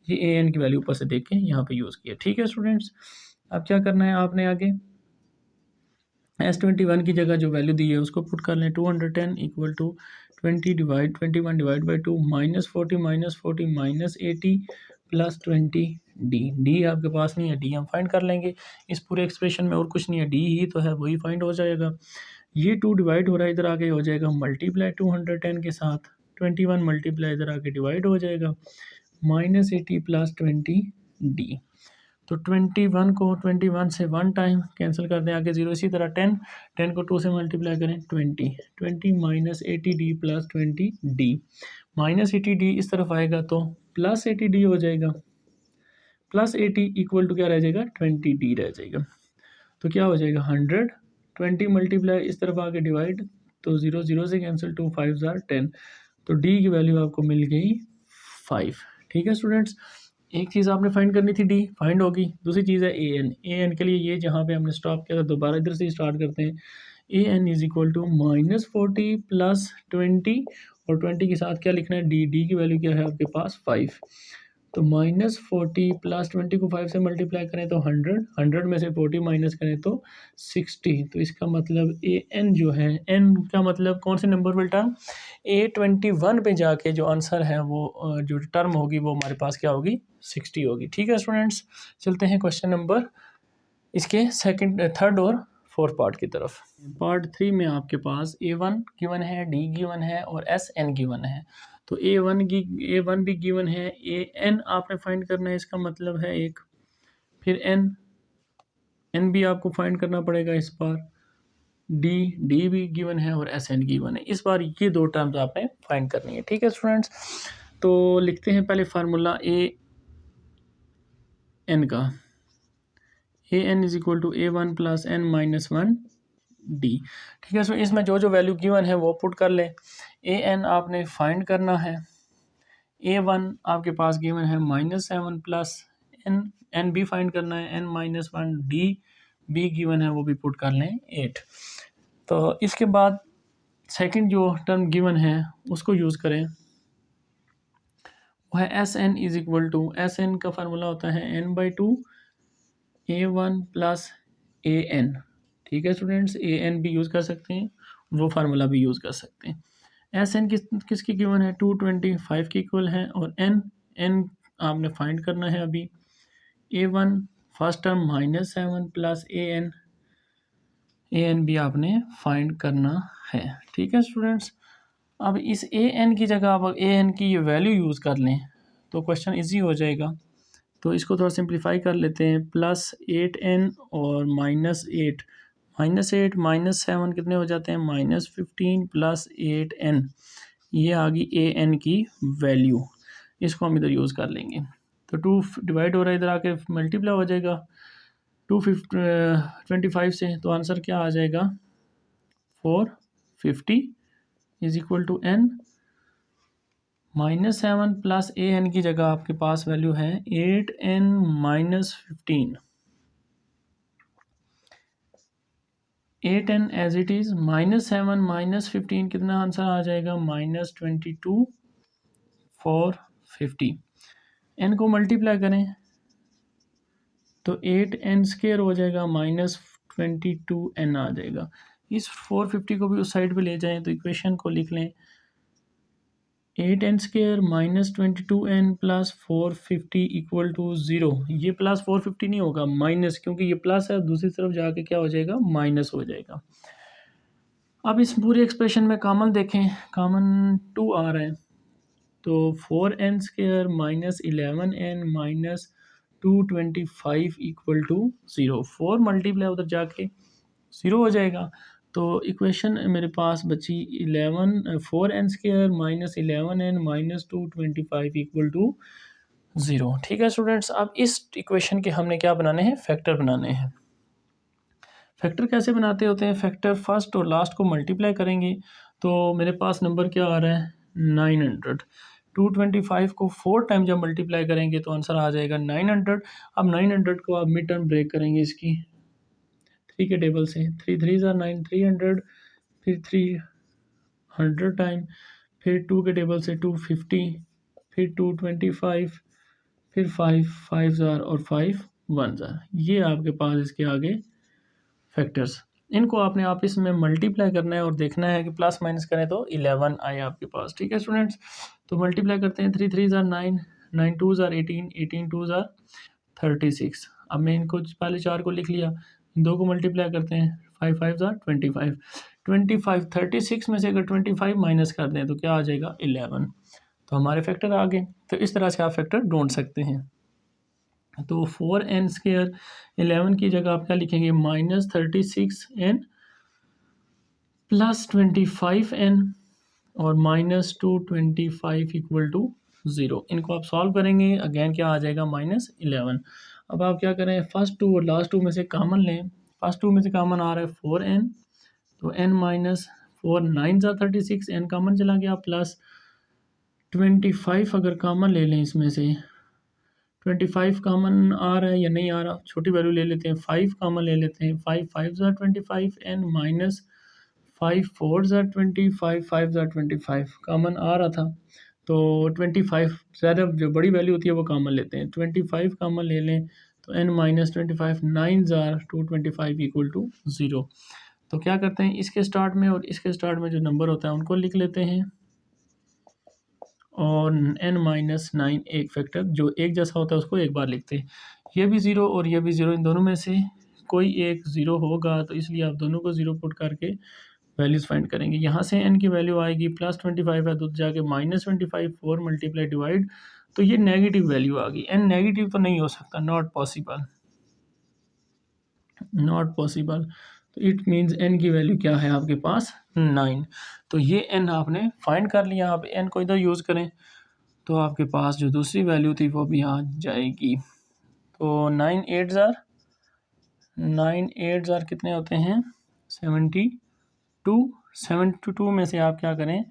ये an की वैल्यू ऊपर से देखें यहाँ पे यूज़ किया, ठीक है स्टूडेंट्स। अब क्या करना है आपने आगे, S21 की जगह जो वैल्यू दी है उसको पुट कर लें, 210 equal to 21 divide by 2, -40 -80 plus 20d आपके पास नहीं है, डी हम फाइंड कर लेंगे इस पूरे एक्सप्रेशन में, और कुछ नहीं है, डी ही तो है, वही फाइंड हो जाएगा। ये 2 डिवाइड हो रहा है, इधर आके हो जाएगा मल्टीप्लाई 210 के साथ, 21 मल्टीप्लाई इधर आके डिवाइड हो जाएगा, -80 प्लस 20d। तो 21 को 21 से 1 टाइम कैंसिल कर दें, आगे 0, इसी तरह 10 को 2 से मल्टीप्लाई करें, 20 minus 80d plus 20d, -80d इस तरफ आएगा तो प्लस 80d हो जाएगा, प्लस 80 इक्वल टू क्या रह जाएगा, 20d रह जाएगा। तो क्या हो जाएगा 100, 20 मल्टीप्लाई इस तरफ आके डिवाइड, तो 0 0 से कैंसिल, 2 5 10, तो डी की वैल्यू आपको मिल गई 5, ठीक है स्टूडेंट्स। एक चीज़ आपने फाइंड करनी थी, डी फाइंड होगी, दूसरी चीज़ है an के लिए ये जहाँ पे हमने स्टॉप किया था दोबारा इधर से स्टार्ट करते हैं। an is equal to -40 plus 20 और 20 के साथ क्या लिखना है, डी की वैल्यू क्या है आपके पास 5, तो -40 प्लस 20 को 5 से मल्टीप्लाई करें तो 100 में से 40 माइनस करें तो 60, तो इसका मतलब an जो है, n का मतलब कौन से नंबर वाला टर्म, A21 पे जाके जो आंसर है वो जो टर्म होगी वो हमारे पास क्या होगी, 60 होगी, ठीक है स्टूडेंट्स। चलते हैं क्वेश्चन नंबर इसके थर्ड और फोर्थ पार्ट की तरफ। पार्ट 3 में आपके पास A1 गिवन है, D गिवन है और SN गिवन है। तो A1 भी गिवन है, AN आपने फाइंड करना है, इसका मतलब है एक, फिर N भी आपको फाइंड करना पड़ेगा इस बार, D भी गिवन है और SN गिवन है, इस बार ये दो टर्म्स आपने फाइंड करनी है, ठीक है स्टूडेंट्स। तो लिखते हैं पहले फार्मूला AN का, an is equal to A1 plus n minus 1d, ठीक है। सो इसमें जो जो वैल्यू गिवन है वो पुट कर लें। an आपने फाइंड करना है, A1 आपके पास गिवन है -7 प्लस n भी फाइंड करना है, n माइनस 1d भी गिवन है, वो भी पुट कर लें 8। तो इसके बाद सेकंड जो टर्म गिवन है उसको यूज़ करें, वो है Sn is equal to, Sn का फार्मूला होता है n/2 A1 प्लस an, ठीक है स्टूडेंट्स। an भी यूज़ कर सकते हैं, वो फार्मूला भी यूज़ कर सकते हैं। Sn किसकी गिवन है, 225 की इक्वल है, और n आपने फाइंड करना है अभी। A1 first term -7 plus an भी आपने फाइंड करना है, ठीक है स्टूडेंट्स। अब इस an की जगह आप an की ये वैल्यू यूज़ कर लें तो क्वेश्चन इजी हो जाएगा। तो इसको थोड़ा सिंप्लीफाई कर लेते हैं, +8n और -8, -8 -7 कितने हो जाते हैं, -15 प्लस 8n, ये आ गई an की वैल्यू, इसको हम इधर यूज़ कर लेंगे। तो 2 डिवाइड हो रहा है, इधर आके मल्टीप्लाई हो जाएगा 225 से, तो आंसर क्या आ जाएगा 450 is equal to n, -7 plus an की जगह आपके पास वैल्यू है 8n minus 15, 8n as it is, -7 minus 15 कितना आंसर आ जाएगा, -22 450। n को मल्टीप्लाई करें तो 8n स्क्वायर हो जाएगा, -22n आ जाएगा। इस 450 को भी उस साइड पे ले जाएं तो इक्वेशन को लिख लें 8n² minus 22n plus 450 equal to 0। ये प्लस 450 नहीं होगा, माइनस, क्योंकि ये प्लस है, दूसरी तरफ जाके क्या हो जाएगा, माइनस हो जाएगा। अब इस पूरे एक्सप्रेशन में कॉमन देखें, कॉमन 2 आ रहा है, तो 4n² minus 11n minus 225 equal to 0। 4 multiply उधर जाके 0 हो जाएगा। तो इक्वेशन मेरे पास बची 4n² minus 11n minus 225 equal to 0। ठीक है स्टूडेंट्स, अब इस इक्वेशन के हमने क्या बनाने हैं, फैक्टर बनाने हैं। फैक्टर कैसे बनाते होते हैं, फैक्टर फर्स्ट और लास्ट को मल्टीप्लाई करेंगे तो मेरे पास नंबर क्या आ रहा है, 900। 225 को 4 टाइम जब मल्टीप्लाई करेंगे तो आंसर आ जाएगा 900। अब 900 को आप मिड टर्म ब्रेक करेंगे इसकी 3 के टेबल से, 3 3 ज़ार 9, 300, फिर 300 टाइम, फिर 2 के टेबल से 250, फिर 225, फिर 5 5 ज़ार और 5 1 ज़ार। ये आपके पास इसके आगे फैक्टर्स, इनको आपने आपस में मल्टीप्लाई करना है और देखना है कि प्लस माइनस करें तो 11 आए आपके पास। ठीक है स्टूडेंट्स, तो मल्टीप्लाई करते हैं, 3 3 ज़ार 9, 9 2 ज़ार 18, 18 2 ज़ार 36। अब मैं इनको पहले 4 को लिख लिया, इन 2 को मल्टीप्लाई करते हैं, 5 5 ज़ार 25, 25 36 में से अगर 25 माइनस कर दें तो क्या आ जाएगा, 11। तो हमारे फैक्टर आ गए। तो इस तरह से आप फैक्टर ढूंढ सकते हैं। तो 4n² 11 की जगह आप क्या लिखेंगे, माइनस 36n प्लस 25n और माइनस 225 इक्वल टू 0। इनको आप सॉल्व करेंगे, अगेन क्या आ जाएगा, माइनस 11। अब आप क्या करें, फर्स्ट 2 और लास्ट 2 में से कॉमन लें। फर्स्ट 2 में से कॉमन आ रहा है 4n, तो n माइनस 4 9 ज़ा 36, n कॉमन चला गया, प्लस 25 अगर कॉमन ले लें, इसमें से 25 कॉमन आ रहा है या नहीं आ रहा, छोटी वैल्यू ले लेते हैं, 5 कॉमन ले लेते हैं, 5 5 ज़ा 25 n माइनस 5 4 ज़ा 25 5 ज़ा 25 कॉमन आ रहा था, तो 25 ज़्यादा जो बड़ी वैल्यू होती है वो कॉमन लेते हैं, 25 कॉमन ले लें तो n माइनस 25 9 ज़ा 225 इक्वल टू 0। तो क्या करते हैं, इसके स्टार्ट में और इसके स्टार्ट में जो नंबर होता है उनको लिख लेते हैं, और n माइनस 9 एक फैक्टर जो एक जैसा होता है उसको एक बार लिखते हैं। ये भी 0 और ये भी 0, इन दोनों में से कोई एक 0 होगा, तो इसलिए आप दोनों को 0 पुट करके वैल्यूज़ फाइंड करेंगे। यहाँ से n की वैल्यू आएगी प्लस 25 है तो जाके माइनस 25, 4 मल्टीप्लाई डिवाइड, तो ये नेगेटिव वैल्यू आ गई। n नेगेटिव तो नहीं हो सकता, नॉट पॉसिबल, नॉट पॉसिबल। तो इट मीन्स n की वैल्यू क्या है आपके पास, 9। तो ये n आपने फाइंड कर लिया। आप n को इधर यूज़ करें तो आपके पास जो दूसरी वैल्यू थी वो भी आ जाएगी। तो 9 8 ज़ार कितने होते हैं, 72। 72 में से आप क्या करें,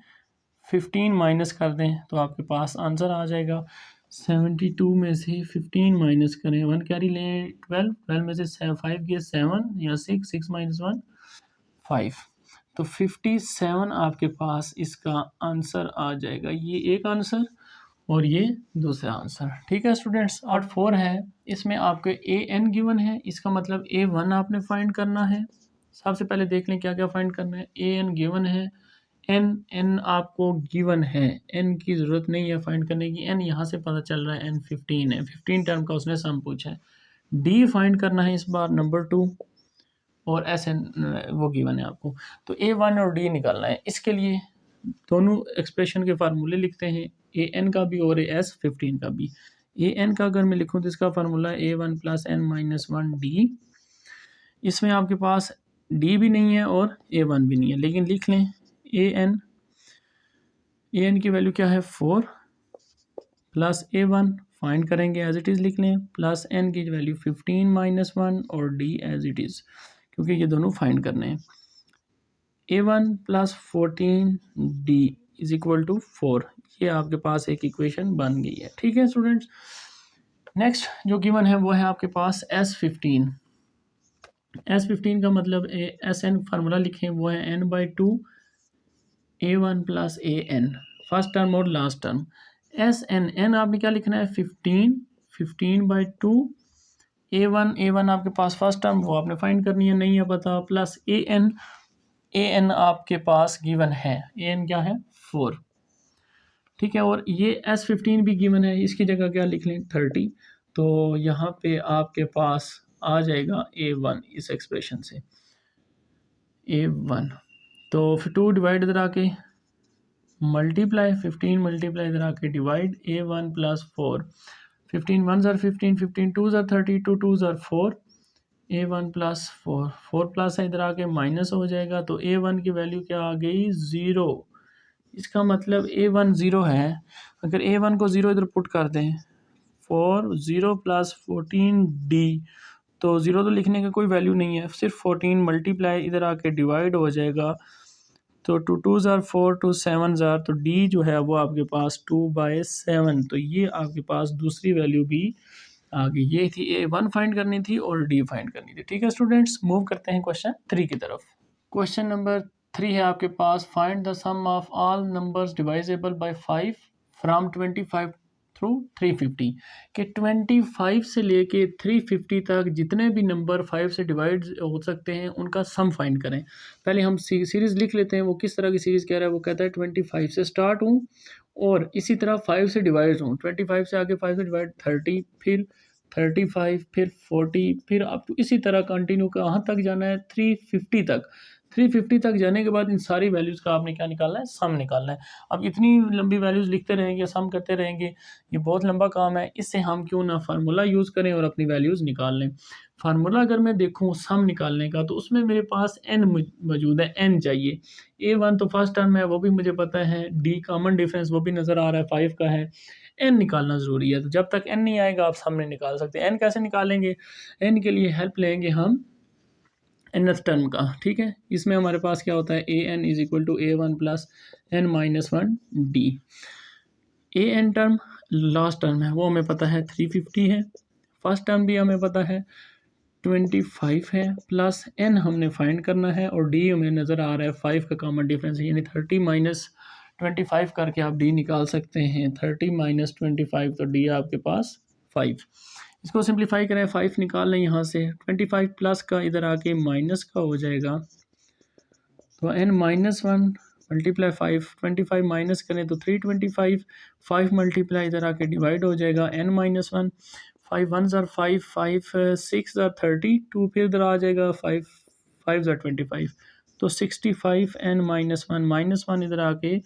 15 माइनस कर दें तो आपके पास आंसर आ जाएगा। 72 में से 15 माइनस करें, 1 कैरी लें, 12, 12 में से 5 गए 7 या 6, 6 माइनस 1 5, तो 57 आपके पास इसका आंसर आ जाएगा। ये एक आंसर और ये दूसरा आंसर। ठीक है स्टूडेंट्स, पार्ट 4 है, इसमें आपके an गिवन है, इसका मतलब a1 आपने फाइंड करना है। सबसे पहले देख लें क्या क्या फाइंड करना है। an गिवन है, n आपको गिवन है, n की ज़रूरत नहीं है फाइंड करने की, n यहाँ से पता चल रहा है, n 15 है, 15 टर्म का उसने सम पूछा है। d फाइंड करना है इस बार, नंबर 2, और Sn वो गिवन है आपको, तो a1 और d निकालना है। इसके लिए दोनों एक्सप्रेशन के फार्मूले लिखते हैं, an का भी और s15 का भी। an का अगर मैं लिखूं तो इसका फार्मूला है a1 plus n minus 1 d। इसमें आपके पास d भी नहीं है और a1 भी नहीं है, लेकिन लिख लें an की वैल्यू क्या है, 4 प्लस a1 फाइंड करेंगे एज इट इज़ लिख लें, प्लस n की वैल्यू 15 माइनस 1 और d एज इट इज़, क्योंकि ये दोनों फाइंड करने हैं। a1 plus 14d is equal to 4, ये आपके पास एक इक्वेशन बन गई है। ठीक है स्टूडेंट्स, नेक्स्ट जो गिवन है वो है आपके पास s15। s15 का मतलब Sn फार्मूला लिखें, वो है n/2 a1 plus an, first term और लास्ट टर्म। n आपने क्या लिखना है, 15, 15/2 a1 आपके पास फर्स्ट टर्म वो आपने फाइंड करनी है, नहीं है पता, प्लस an ए एन आपके पास गिवन है, ए एन क्या है 4, ठीक है। और ये S15 भी गिवन है, इसकी जगह क्या लिख लें 30, तो यहाँ पे आपके पास आ जाएगा A1 इस एक्सप्रेशन से A1। तो फिर 2 डिवाइड इधर आके मल्टीप्लाई, 15 मल्टीप्लाई इधर आके डिवाइड, A1 प्लस 4, 15 1 ज़र 15, 15 2 ज़र 30, 2 2 ज़र 4, A1 प्लस 4, 4 प्लस है इधर आके माइनस हो जाएगा, तो A1 की वैल्यू क्या आ गई 0। इसका मतलब A1 0 है। अगर A1 को 0 इधर पुट कर दें 4 0 प्लस 14D, तो 0 तो लिखने का कोई वैल्यू नहीं है, सिर्फ 14 मल्टीप्लाई इधर आके डिवाइड हो जाएगा, तो 2 2 ज़ार 4, 2 7 ज़ार, तो D जो है वो आपके पास 2/7। तो ये आपके पास दूसरी वैल्यू भी आ गई। ये थी A1 फाइंड करनी थी और D फाइंड करनी थी, ठीक है स्टूडेंट्स। मूव करते हैं क्वेश्चन 3 की तरफ। क्वेश्चन नंबर 3 है आपके पास, find the sum of all numbers divisible by 5 from 25 through 350, कि 25 से लेके 350 तक जितने भी नंबर 5 से डिवाइड हो सकते हैं उनका सम फाइंड करें। पहले हम सीरीज़ लिख लेते हैं, वो किस तरह की सीरीज़ कह रहा है। वो कहता है 25 से स्टार्ट हूँ और इसी तरह 5 से डिवाइड हूँ, 25 से आगे 5 से डिवाइड 30, फिर 35, फिर 40, फिर अप टू इसी तरह कंटिन्यू कहाँ तक जाना है 350 तक। 350 तक जाने के बाद इन सारी वैल्यूज़ का आपने क्या निकालना है, सम निकालना है। अब इतनी लंबी वैल्यूज़ लिखते रहेंगे, सम करते रहेंगे, ये बहुत लंबा काम है। इससे हम क्यों ना फार्मूला यूज़ करें और अपनी वैल्यूज़ निकाल लें। फार्मूला अगर मैं देखूँ सम निकालने का, तो उसमें मेरे पास n मौजूद है, n चाहिए। A1 तो फर्स्ट टर्म है वो भी मुझे पता है, D कॉमन डिफरेंस वो भी नज़र आ रहा है 5 का है, n निकालना ज़रूरी है। तो जब तक n नहीं आएगा आप सम नहीं निकाल सकते। n कैसे निकालेंगे, n के लिए हेल्प लेंगे हम nth टर्म का, ठीक है। इसमें हमारे पास क्या होता है, an is equal to A1 plus n-1 D। an term last term है वो हमें पता है 350 है, फर्स्ट टर्म भी हमें पता है 25 है, प्लस n हमने फाइंड करना है और d हमें नज़र आ रहा है 5 का कॉमन डिफरेंस है, यानी 30 माइनस 25 करके आप d निकाल सकते हैं। 30 माइनस 25, तो d आपके पास 5। इसको सिंप्लीफाई करें, 5 निकाल लें यहाँ से, 25 प्लस का इधर आके माइनस का हो जाएगा, तो n-1 मल्टीप्लाई 5, 25 माइनस करें तो 325, 5 मल्टीप्लाई इधर आके डिवाइड हो जाएगा, n-1, 5 1 ज़ार 5, 5 6 ज़ार 30, 2 फिर इधर आ जाएगा, 5 5 ज़ार 25, तो 65 n-1 माइनस 1 इधर आके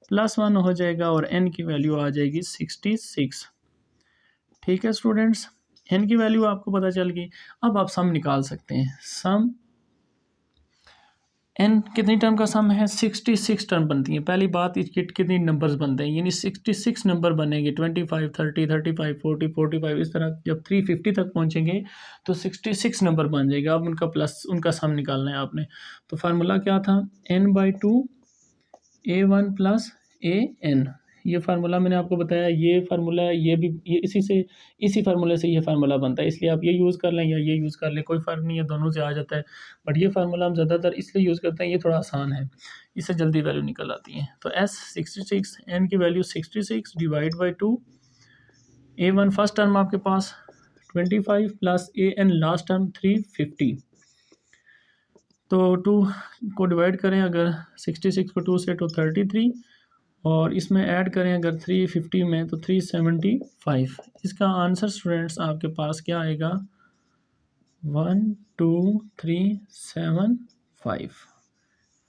प्लस 1 हो जाएगा और n की वैल्यू आ जाएगी 66, ठीक है स्टूडेंट्स। n की वैल्यू आपको पता चल गई। अब आप सम निकाल सकते हैं। सम n कितनी टर्म का सम है, 66 टर्म बनती है। पहली बात इसकी कितनी नंबर्स बनते हैं, यानी 66 नंबर बनेंगे, 25 30 35 40 45, इस तरह जब 350 तक पहुंचेंगे तो 66 नंबर बन जाएगा। अब उनका प्लस उनका सम निकालना है आपने। तो फार्मूला क्या था, n/2 A1 प्लस AN, ये फार्मूला मैंने आपको बताया। ये फार्मूला ये इसी फार्मूले से ये फार्मूला बनता है, इसलिए आप ये यूज़ कर लें या ये यूज़ कर लें, कोई फ़र्क नहीं है, दोनों से आ जाता है। बट ये फार्मूला हम ज़्यादातर इसलिए यूज़ करते हैं, ये थोड़ा आसान है, इससे जल्दी वैल्यू निकल आती है। तो S66, n की value 66 divide by 2, A1 first term आपके पास 25 प्लस AN लास्ट टर्म 350, तो 2 को डिवाइड करें अगर 66 को 2 से तो 33, और इसमें ऐड करें अगर 350 में तो 375। इसका आंसर स्टूडेंट्स आपके पास क्या आएगा, 12375,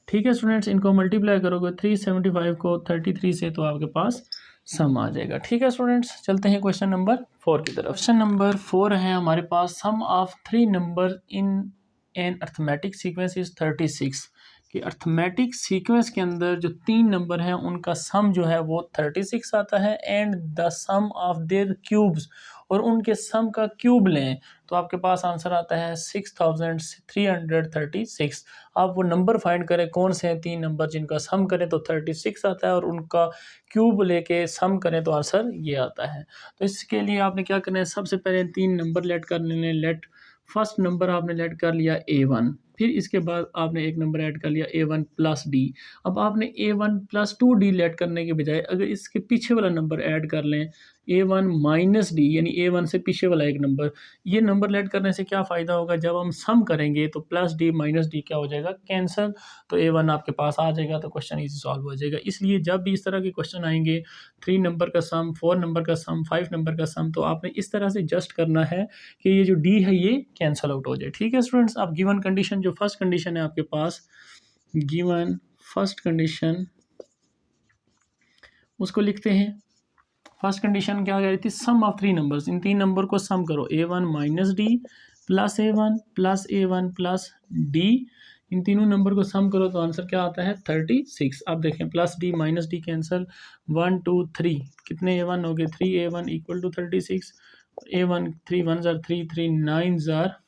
ठीक है स्टूडेंट्स। इनको मल्टीप्लाई करोगे 375 को 33 से तो आपके पास सम आ जाएगा, ठीक है स्टूडेंट्स। चलते हैं क्वेश्चन नंबर 4 की तरफ। क्वेश्चन नंबर 4 है हमारे पास, sum of 3 number in an arithmetic sequence is 36, कि अर्थमेटिक सीक्वेंस के अंदर जो 3 नंबर हैं उनका सम जो है वो 36 आता है, and the sum of their cubes, और उनके सम का क्यूब लें तो आपके पास आंसर आता है 6336। आप वो नंबर फाइंड करें कौन से हैं 3 नंबर जिनका सम करें तो 36 आता है और उनका क्यूब लेके सम करें तो आंसर ये आता है। तो इसके लिए आपने क्या करना है, सबसे पहले 3 नंबर लेट कर लेने। लेट फर्स्ट नंबर आपने लेट कर लिया A1, फिर इसके बाद आपने एक नंबर ऐड कर लिया A1 प्लस डी। अब आपने A1 प्लस 2D ऐड करने के बजाय अगर इसके पीछे वाला नंबर ऐड कर लें A1 माइनस डी, यानी A1 से पीछे वाला एक नंबर, ये नंबर ऐड करने से क्या फ़ायदा होगा, जब हम सम करेंगे तो प्लस डी माइनस डी क्या हो जाएगा, कैंसिल, तो A1 आपके पास आ जाएगा, तो क्वेश्चन इजी सॉल्व हो जाएगा। इसलिए जब भी इस तरह के क्वेश्चन आएंगे 3 नंबर का सम, 4 नंबर का सम, 5 नंबर का सम, तो आपने इस तरह से जस्ट करना है कि ये जो डी है ये कैंसिल आउट हो जाए। ठीक है स्टूडेंट्स, अब गिवन कंडीशन, जो फर्स्ट कंडीशन है आपके पास, गिवन फर्स्ट कंडीशन, उसको लिखते हैं। फर्स्ट कंडीशन क्या कह रही थी, सम ऑफ 3 नंबर्स, इन 3 नंबर को सम करो, A1 minus d plus A1 plus A1 plus d, इन तीनों नंबर को सम करो तो आंसर क्या आता है 36। अब देखें plus d minus d cancel, 1 2 3, कितने A1 हो गए 3A1 इक्वल टू 36, A1 3 1 ज़ार 3 3 9 ज़ार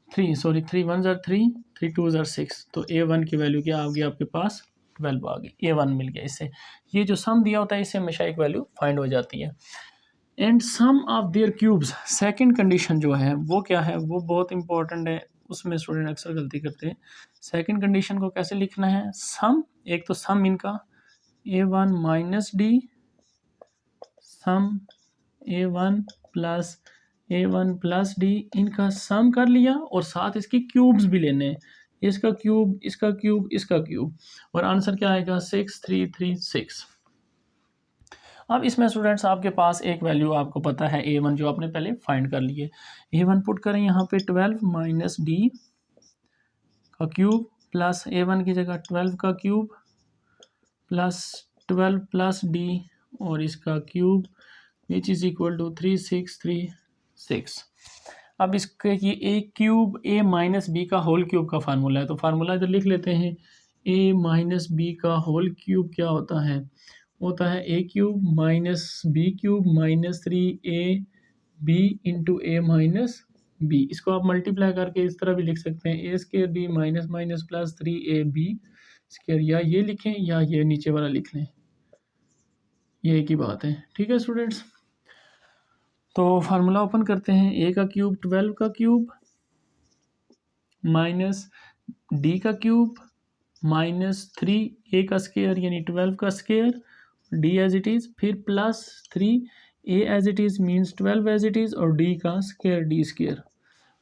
3, सॉरी 3 1 ज़ार 3 3 2 ज़ार 6, तो A1 की वैल्यू क्या आ गई आपके पास 12 आ गई, A1 मिल गया। इससे ये जो सम दिया होता है इससे हमेशा एक वैल्यू फाइंड हो जाती है। And sum of their cubes, second condition जो है वो क्या है, वो बहुत इंपॉर्टेंट है, उसमें स्टूडेंट अक्सर गलती करते हैं। सेकंड कंडीशन को कैसे लिखना है, सम, एक तो सम इनका A1 माइनस डी, सम A1 plus A1 plus D, इनका सम कर लिया और साथ इसकी क्यूब्स भी लेने हैं, इसका क्यूब, इसका क्यूब, इसका क्यूब, और आंसर क्या आएगा 6336। अब इसमें स्टूडेंट्स आपके पास एक वैल्यू आपको पता है A1 जो आपने पहले फाइंड कर लिए, A1 पुट करें यहाँ पे 12 माइनस डी का क्यूब प्लस A1 की जगह 12 का क्यूब प्लस 12 प्लस डी और इसका cube which is equal to 3636। अब इसके ये a cube A minus b का होल क्यूब का फार्मूला है, तो फार्मूला इधर लिख लेते हैं। A माइनस बी का होल क्यूब क्या होता है, होता है A cube minus b cube minus 3AB into A minus b. इसको आप मल्टीप्लाई करके इस तरह भी लिख सकते हैं, A square b minus minus plus 3AB square, या ये लिखें या ये नीचे वाला लिख लें, ये एक ही बात है। ठीक है स्टूडेंट्स, तो फार्मूला ओपन करते हैं, A का क्यूब 12 का क्यूब माइनस D का क्यूब माइनस 3A का स्क्वायर यानी 12 का square, D as it is, फिर plus 3A as it is means 12 as it is, और D का स्क्वायर D स्क्वायर,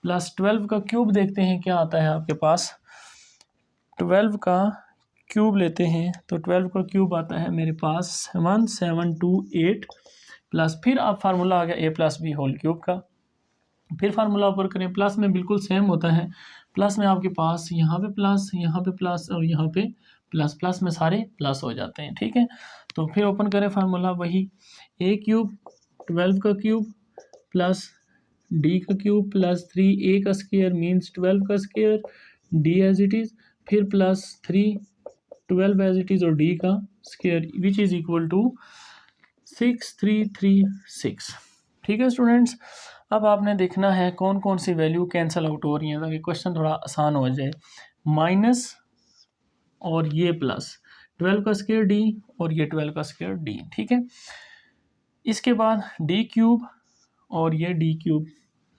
प्लस 12 का क्यूब देखते हैं क्या आता है आपके पास, 12 का क्यूब लेते हैं तो 12 का क्यूब आता है मेरे पास 1728, प्लस फिर आप फार्मूला आ गया A plus b whole cube का, फिर फार्मूला ऊपर करें, प्लस में बिल्कुल सेम होता है, प्लस में आपके पास यहाँ पे प्लस, यहाँ पे प्लस और यहाँ पे प्लस, प्लस में सारे प्लस हो जाते हैं। ठीक है, तो फिर ओपन करें फार्मूला, वही A क्यूब 12 का क्यूब प्लस D का क्यूब प्लस 3A का स्क्वायर मीन्स 12 का square, D as it is, फिर प्लस 3 12 एज इट इज़ और D का square which is equal to 6336। ठीक है स्टूडेंट्स, अब आपने देखना है कौन कौन सी वैल्यू कैंसिल आउट हो रही हैं ताकि क्वेश्चन थोड़ा आसान हो जाए। माइनस और ये प्लस, 12 का स्क्वायर डी और ये 12 का स्क्वायर डी। ठीक है, इसके बाद डी क्यूब और ये डी क्यूब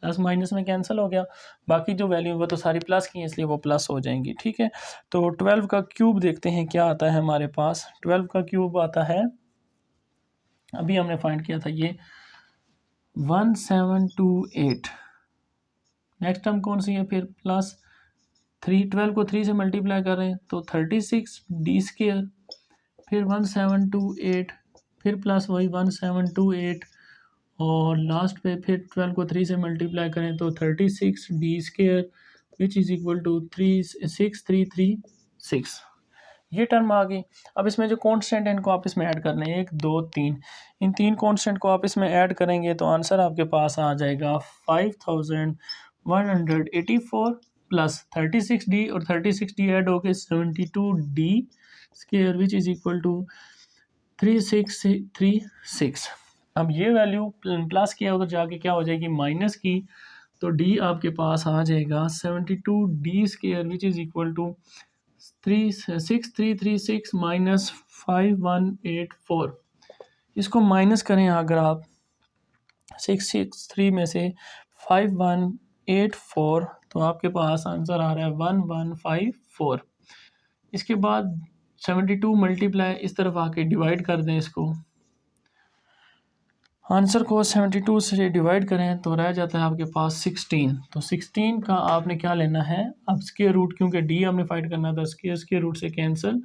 प्लस माइनस में कैंसिल हो गया, बाकी जो वैल्यू वो तो सारी प्लस की हैं इसलिए वो प्लस हो जाएंगी। ठीक है, तो 12 का क्यूब देखते हैं क्या आता है हमारे पास, 12 का क्यूब आता है, अभी हमने फाइंड किया था ये 1728। नेक्स्ट टर्म कौन सी है, फिर प्लस 3, 12 को 3 से मल्टीप्लाई कर रहे हैं तो 36 डी स्क्वायर, फिर 1728, फिर प्लस वही 1728 और लास्ट पे फिर 12 को 3 से मल्टीप्लाई करें तो 36 d square which is equal to 6336। ये टर्म आ गई। अब इसमें जो कांस्टेंट है इनको आप इसमें ऐड करना है, 1 2 3, इन 3 कांस्टेंट को आप इसमें ऐड करेंगे तो आंसर आपके पास आ जाएगा 5184 प्लस 36D और 36D ऐड हो गए 72D square which is equal to 3636। अब ये वैल्यू प्लस किया उधर जाके क्या हो जाएगी माइनस की, तो D आपके पास आ जाएगा 72D square which is equal to 6336 minus 5184। इसको माइनस करें अगर आप 663 में से 5184 तो आपके पास आंसर आ रहा है 1154। इसके बाद 72 मल्टीप्लाई इस तरफ आके डिवाइड कर दें इसको, आंसर को 72 से डिवाइड करें तो रह जाता है आपके पास 16। तो 16 का आपने क्या लेना है, अब स्क्वायर रूट, क्योंकि डी आपने फाइंड करना था, स्क्वायर रूट से कैंसिल,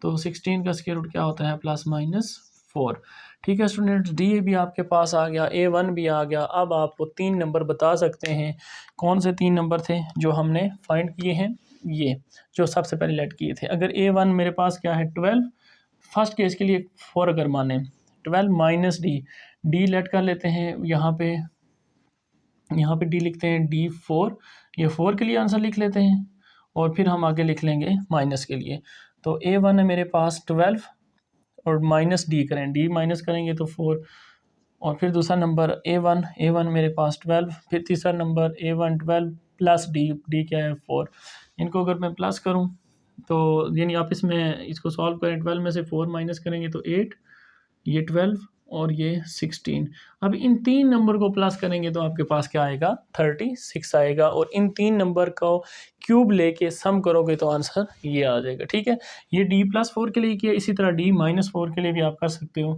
तो 16 का स्क्वायर रूट क्या होता है, +-4। ठीक है स्टूडेंट्स, डी भी आपके पास आ गया, A1 भी आ गया। अब आपको 3 नंबर बता सकते हैं, कौन से 3 नंबर थे जो हमने फाइंड किए हैं, ये जो सबसे पहले लेट किए थे। अगर A1 मेरे पास क्या है 12, फर्स्ट केस के लिए 4 अगर माने, 12 माइनस डी लेट कर लेते हैं, यहाँ पे डी लिखते हैं D4, ये 4 के लिए आंसर लिख लेते हैं और फिर हम आगे लिख लेंगे माइनस के लिए। तो A1 है मेरे पास 12 और माइनस डी करें, डी माइनस करेंगे तो 4, और फिर दूसरा नंबर A1 मेरे पास 12, फिर तीसरा नंबर A1 12 प्लस डी क्या है 4। इनको अगर मैं प्लस करूं तो यानी आप इसमें इसको सॉल्व करें, 12 में से 4 माइनस करेंगे तो 8, ये 12 और ये 16। अब इन 3 नंबर को प्लस करेंगे तो आपके पास क्या आएगा, 36 आएगा, और इन 3 नंबर को क्यूब लेके सम करोगे तो आंसर ये आ जाएगा। ठीक है, ये D+4 के लिए किया, इसी तरह D-4 के लिए भी आप कर सकते हो।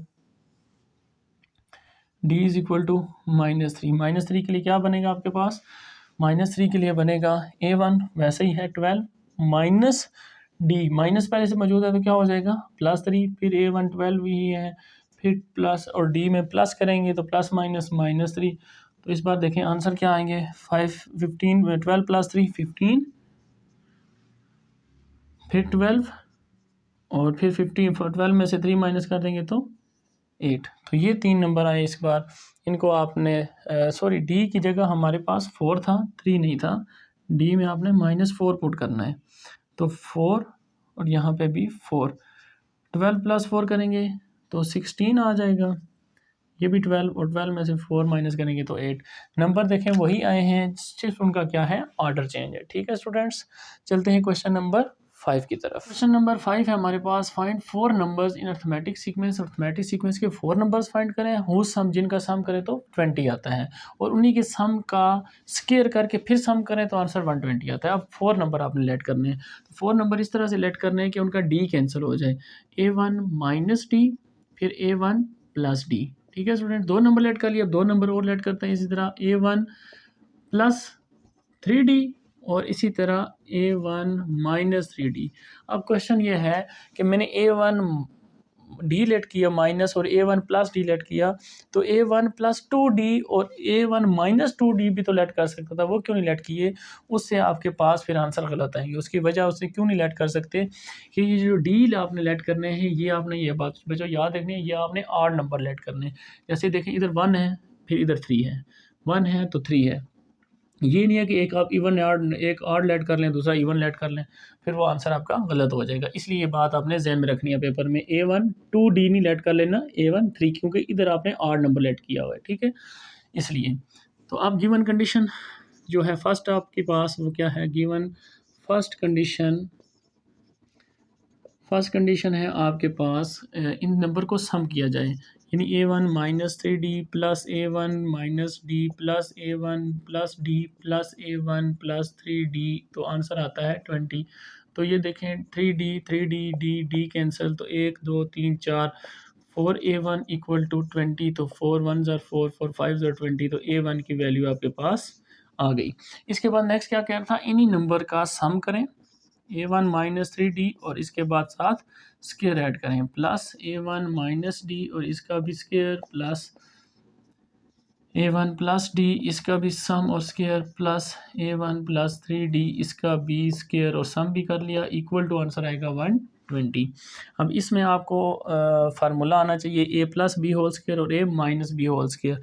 D इज इक्वल टू -3, -3 के लिए क्या बनेगा आपके पास, -3 के लिए बनेगा A1 वैसे ही है 12 माइनस डी, माइनस पहले से मौजूद है तो क्या हो जाएगा +3, फिर A1 12 ही है, फिर प्लस, और डी में प्लस करेंगे तो प्लस माइनस -3। तो इस बार देखें आंसर क्या आएंगे, 15 12 + 3 15, फिर 12 और फिर 15, 12 में से 3 माइनस कर देंगे तो 8। तो ये 3 नंबर आए इस बार। इनको आपने सॉरी, डी की जगह हमारे पास 4 था, 3 नहीं था, डी में आपने -4 पुट करना है, तो 4 और यहाँ पे भी 4, 12 + 4 करेंगे तो 16 आ जाएगा, ये भी 12 और 12 में से 4 माइनस करेंगे तो 8। नंबर देखें वही आए हैं, सिर्फ उनका क्या है, ऑर्डर चेंज है। ठीक है स्टूडेंट्स, चलते हैं क्वेश्चन नंबर 5 की तरफ। क्वेश्चन नंबर 5 है हमारे पास, find 4 numbers in arithmetic sequence. Arithmetic sequence के 4 नंबर्स फाइंड करें, हुज सम, जिनका सम करें तो 20 आता है, और उन्हीं के सम का स्क्वायर करके फिर सम करें तो आंसर 120 आता है। अब 4 नंबर आपने लेट करने हैं, तो 4 नंबर इस तरह से लेट करने हैं कि उनका डी कैंसिल हो जाए, A1 माइनस डी फिर A1 प्लस डी। ठीक है स्टूडेंट, 2 नंबर लेट कर लिया, अब 2 नंबर और लेट करते हैं, इसी तरह A1 प्लस 3D और इसी तरह A1 माइनस 3D। अब क्वेश्चन ये है कि मैंने A1 डी लेट किया माइनस और A1 प्लस डी लेट किया, तो A1 प्लस 2D और A1 माइनस 2D भी तो लेट कर सकता था, वो क्यों नहीं लेट किए, उससे आपके पास फिर आंसर गलत आएंगे। उसकी वजह उससे क्यों नहीं लेट कर सकते कि ये जो डी आपने लेट करने हैं, ये आपने ये बात बच्चों याद रखनी है, ये आपने आड नंबर लेट करने हैं। जैसे देखें इधर 1 है, फिर इधर 3 है, 1 है तो 3 है, ये नहीं है कि एक आप इवन ऐड, एक ऑड लेट कर लें, दूसरा इवन लेट कर लें, फिर वो आंसर आपका गलत हो जाएगा। इसलिए ये बात आपने ज़हन में रखनी है पेपर में, A1 2D नहीं लेट कर लेना, A1 3, क्योंकि इधर आपने ऑड नंबर लेट किया हुआ है। ठीक है, इसलिए तो अब गिवन कंडीशन जो है फर्स्ट आपके पास वो क्या है, गिवन फर्स्ट कंडीशन है आपके पास, इन नंबर को सम किया जाए, यानी A1 minus 3D plus A1 minus d plus A1 plus D plus A1 plus 3D, तो आंसर आता है 20। तो ये देखें 3D डी कैंसिल, तो 1 2 3 4, 4A1 इक्वल टू 20, तो 4 1 ज़र 4, 4 5 ज़र 20, तो A1 की वैल्यू आपके पास आ गई। इसके बाद नेक्स्ट क्या कह रहा था, इन्हीं नंबर का सम करें, A1 माइनस 3D और इसके बाद साथ स्क्वायर ऐड करें, प्लस A1 माइनस डी और इसका भी square, plus A1 plus D इसका भी सम और square, plus A1 plus 3D इसका भी स्क्वायर और सम भी कर लिया, इक्वल टू आंसर आएगा 120। अब इसमें आपको फार्मूला आना चाहिए A plus b whole square और A minus b whole square.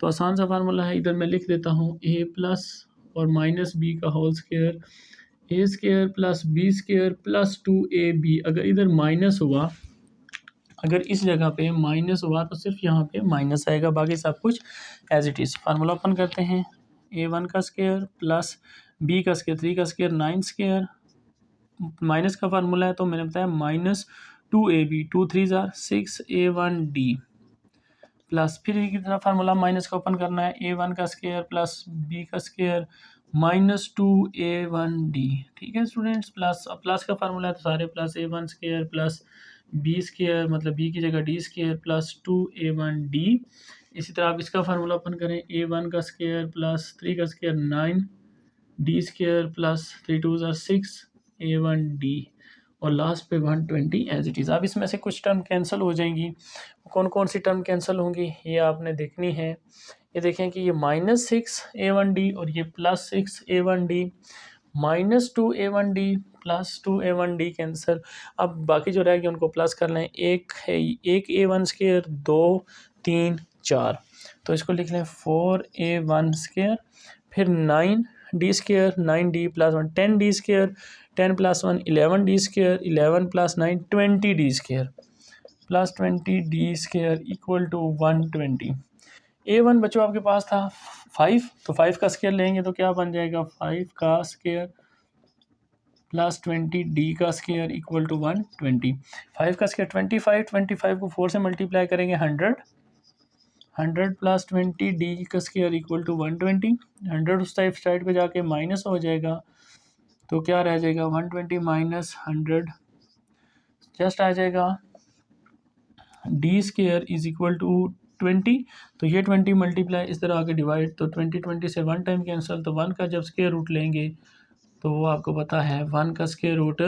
तो आसान सा फार्मूला है, इधर मैं लिख देता हूँ, A प्लस और माइनस बी का whole square, A square plus b square plus 2AB। अगर इधर माइनस हुआ, अगर इस जगह पे माइनस हुआ तो सिर्फ यहाँ पे माइनस आएगा, बाकी सब कुछ as it is. Formula open करते हैं, A1 का स्क्वायर प्लस B का स्क्वायर, 3 का स्क्वायर 9 स्क्वायर, माइनस का फार्मूला है तो मैंने बताया -2AB, 2 3 ज़ार 6A1D, प्लस फिर की तरह फार्मूला माइनस का ओपन करना है, A1 का स्क्वायर प्लस B का स्क्वायर -2a1d। ठीक है स्टूडेंट्स, प्लस का फार्मूला है तो सारे plus a1 square plus b square, मतलब b की जगह d स्क्वायर प्लस 2a1d। इसी तरह आप इसका फार्मूला ओपन करें, a1 का स्क्वायर प्लस 3 का square 9 d square plus 3 2 6 a1d, और लास्ट पे 120 एज इट इज़। अब इसमें से कुछ टर्म कैंसिल हो जाएंगी, कौन कौन सी टर्म कैंसिल होंगी ये आपने देखनी है। ये देखें कि ये -6a1d और ये +6a1d, -2a1d +2a1d कैंसिल। अब बाकी जो रह गए उनको प्लस कर लें, एक है एक a1 स्क्वायर, 2 3 4, तो इसको लिख लें 4a1 स्क्वायर, फिर 9d square 9d + 1 10d square 10 + 1 11d square 11 + 9 20d square plus 20d square equal to 120। a1 बच्चों आपके पास था 5, तो 5 का स्क्वायर लेंगे तो क्या बन जाएगा, 5 का स्क्वायर प्लस 20d का स्क्वायर इक्वल टू 120। 5 का स्क्वायर 25, 25 को 4 से मल्टीप्लाई करेंगे 100, 100 + 20d का स्क्वायर इक्वल टू 120। 100 उस साइड पे जाके माइनस हो जाएगा, तो क्या रह जाएगा 120 माइनस 100 जस्ट आ जाएगा d square is equal to 20। तो ये 20 मल्टीप्लाई इस तरह आके डिवाइड, तो 20 से 1 टाइम कैंसिल, तो 1 का जब स्क्वायर रूट लेंगे तो वो आपको पता है 1 का स्क्वायर रूट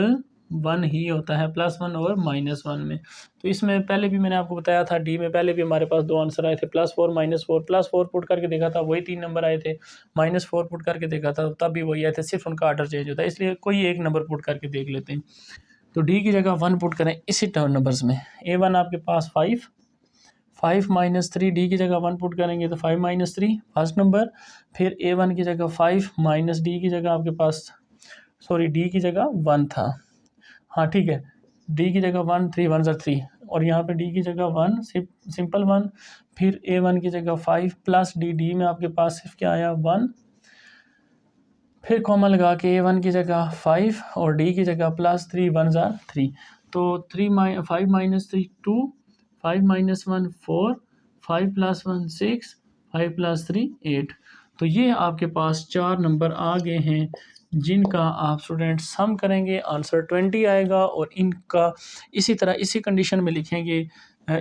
1 ही होता है, +1 और -1 में। तो इसमें पहले भी मैंने आपको बताया था, डी में पहले भी हमारे पास 2 आंसर आए थे, +4 -4। +4 पुट करके देखा था वही 3 नंबर आए थे, -4 पुट करके देखा था तब भी वही आए थे, सिर्फ उनका ऑर्डर चेंज होता है, इसलिए कोई एक नंबर पुट करके देख लेते हैं। तो डी की जगह 1 पुट करें इसी टर्म नंबर्स में। a1 आपके पास 5 -3, डी की जगह 1 पुट करेंगे तो 5 - 3 फर्स्ट नंबर, फिर a1 की जगह 5 माइनस डी की जगह आपके पास, सॉरी डी की जगह 1 था, हाँ ठीक है, डी की जगह 1 3 1 3, और यहाँ पे डी की जगह 1 सिंपल 1, फिर a1 की जगह 5 प्लस डी में आपके पास सिर्फ क्या आया 1, फिर कॉमा लगा के a1 की जगह 5 और डी की जगह +3 1 3, तो 5 - 3 2, 5 - 1 4, 5 + 1 6, 5 + 3 8। तो ये आपके पास 4 नंबर आ गए हैं जिनका आप स्टूडेंट सम करेंगे, आंसर 20 आएगा, और इनका इसी तरह इसी कंडीशन में लिखेंगे,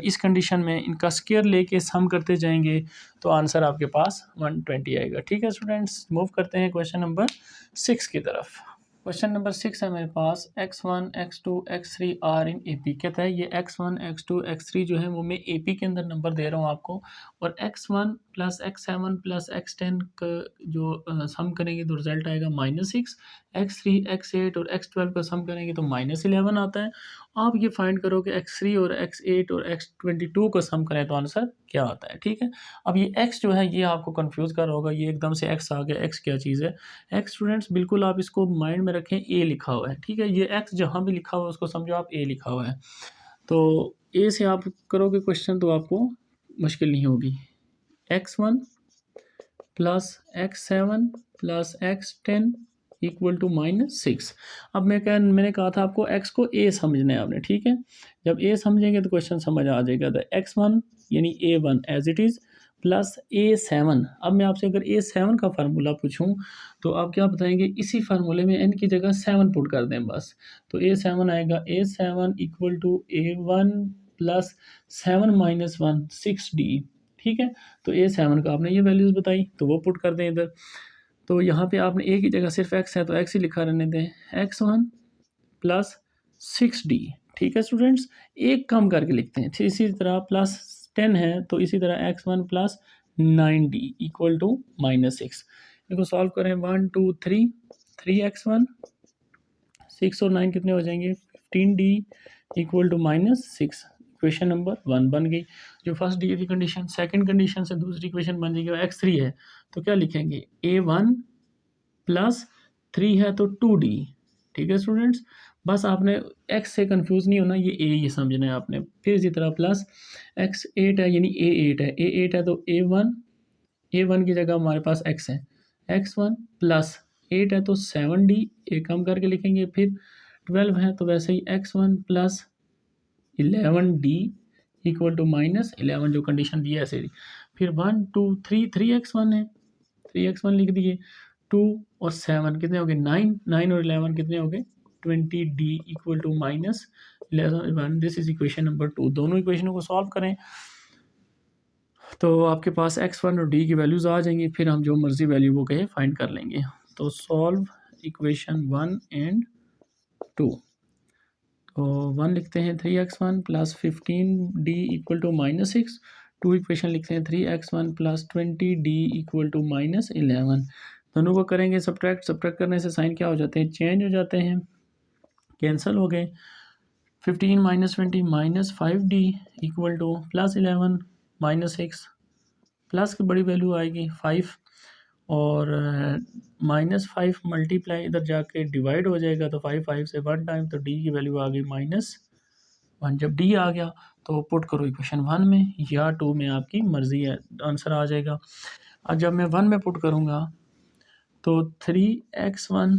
इस कंडीशन में इनका स्क्वायर लेके सम करते जाएंगे तो आंसर आपके पास 120 आएगा। ठीक है स्टूडेंट्स, मूव करते हैं क्वेश्चन नंबर 6 की तरफ। क्वेश्चन नंबर 6 है मेरे पास, x1 x2 x3 are in AP। कहता है ये x1 x2 x3 जो है वो मैं AP के अंदर नंबर दे रहा हूँ आपको, और x1 + x7 + x10 का जो सम करेंगे तो रिजल्ट आएगा -6, x3 x8 और x12 का सम करेंगे तो -11 आता है। आप ये फाइंड करो कि x3 और x8 और x22 का सम करें तो आंसर क्या आता है। ठीक है, अब ये x जो है ये आपको कंफ्यूज कर रहा होगा, ये एकदम से x आ गया, x क्या चीज़ है। x स्टूडेंट्स बिल्कुल आप इसको माइंड में रखें, a लिखा हुआ है, ठीक है, ये x जहाँ भी लिखा हुआ है उसको समझो आप a लिखा हुआ है, तो a से आप करोगे क्वेश्चन तो आपको मुश्किल नहीं होगी। x1 + x7 + x10 equal to -6। अब मैंने कहा था आपको x को a समझना है आपने, ठीक है, जब a समझेंगे तो क्वेश्चन समझ आ जाएगा। तो x1 यानी a1 as it is plus a7। अब मैं आपसे अगर a7 का फार्मूला पूछूं तो आप क्या बताएंगे, इसी फार्मूले में n की जगह 7 पुट कर दें बस, तो a7 आएगा, a7 equal to a1 + 7 - 1 6d। ठीक है, तो a7 का आपने ये वैल्यूज़ बताई तो वो पुट कर दें इधर, तो यहाँ पे आपने a की जगह सिर्फ x है तो x ही लिखा रहने दें, x1 + 6d। ठीक है स्टूडेंट्स, एक कम करके लिखते हैं, इसी तरह +10 है तो इसी तरह x1 + 9d इक्वल टू -6। इनको सॉल्व करें, 1 2 3, 3x1 6 और 9 कितने हो जाएंगे, 15d equal to -6। Equation number 1 बन गई। जो फर्स्ट डी की कंडीशन, सेकंड कंडीशन से दूसरी इक्वेशन बन जाएगी, x3 है तो क्या लिखेंगे, a1 + 3 है तो 2d। ठीक है स्टूडेंट्स, बस आपने x से कंफ्यूज नहीं होना, ये a ये समझना है आपने। फिर इसी तरह प्लस x8 है यानी a8 है तो a1 की जगह हमारे पास x है, x1 + 8 है तो 7d, एक कम करके लिखेंगे, फिर 12 है तो वैसे ही x1 + 11d इक्वल टू -11, जो कंडीशन दी है ऐसे ही। फिर 1 2 3 3x1 है, 3x1 लिख दिए, 2 और 7 कितने हो गए 9, 9 और 11 कितने हो गए 20d equal to -11। This is equation number 2। दोनों इक्वेशनों को सॉल्व करें तो आपके पास x1 और d की वैल्यूज़ आ जाएंगी, फिर हम जो मर्जी वैल्यू वो कहे फाइंड कर लेंगे। तो सॉल्व इक्वेशन 1 एंड 2। तो 1 लिखते हैं 3x1 plus 15d equal to -6। 2 equation लिखते हैं 3x1 plus 20d equal to -11। दोनों को करेंगे सब्ट्रैक्ट, सब्ट्रैक्ट करने से साइन क्या हो जाते हैं, चेंज हो जाते हैं, कैंसिल हो गए। 15 minus 20 -5d equal to +11 -6, plus की बड़ी वैल्यू आएगी 5 और -5 मल्टीप्लाई इधर जाके डिवाइड हो जाएगा, तो 5 से 1 टाइम, तो d की वैल्यू आ गई -1। जब d आ गया तो पुट करो इक्वेशन 1 में या 2 में, आपकी मर्ज़ी है, आंसर आ जाएगा। अब जब मैं 1 में पुट करूँगा तो 3x1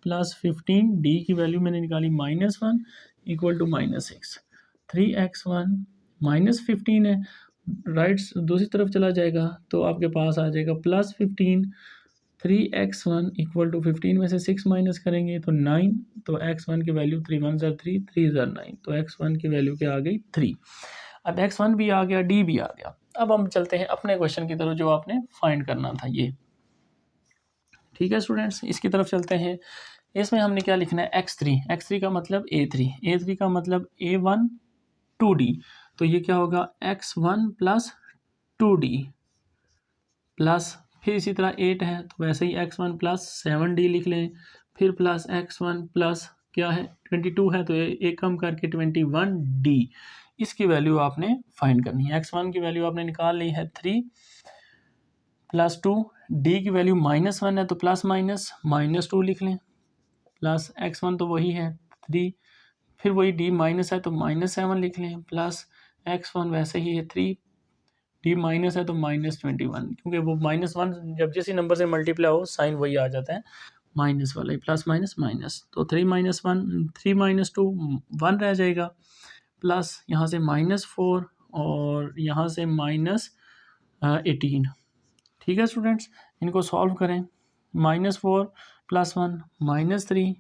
प्लस 15 d की वैल्यू मैंने निकाली -1 इक्वल टू -6। 3x1 -15 है, राइट दूसरी तरफ चला जाएगा तो आपके पास आ जाएगा +15। 3x1 इक्वल टू 15 में से 6 माइनस करेंगे तो 9, तो x1 की वैल्यू 3 1 ज़र 3, 3 ज़र 9, तो x1 की वैल्यू क्या आ गई 3। अब x1 भी आ गया, d भी आ गया। अब हम चलते हैं अपने क्वेश्चन की तरफ जो आपने फाइंड करना था ये। ठीक है स्टूडेंट्स, इसकी तरफ चलते हैं। इसमें हमने क्या लिखना है x3, x3 का मतलब a3, a3 का मतलब a1 2d, तो ये क्या होगा x1 प्लस 2d प्लस, फिर इसी तरह 8 है तो वैसे ही x1 प्लस 7d लिख लें, फिर प्लस x1 प्लस क्या है 22 है तो एक कम करके 21d। इसकी वैल्यू आपने फाइंड करनी है। x1 की वैल्यू आपने निकाल ली है 3 प्लस 2, d की वैल्यू -1 है तो प्लस -2 लिख लें, प्लस x1 तो वही है 3, फिर वही d माइनस है तो -7 लिख लें, प्लस x1 वैसे ही है 3, d माइनस है तो -21, क्योंकि वो -1 जब जिस नंबर से मल्टीप्लाई हो साइन वही आ जाता है माइनस वाला ही, प्लस माइनस माइनस, तो 3 - 1 3 - 2 1 रह जाएगा, प्लस यहाँ से -4 और यहाँ से -18। ठीक है स्टूडेंट्स, इनको सॉल्व करें। -4 + 1 -3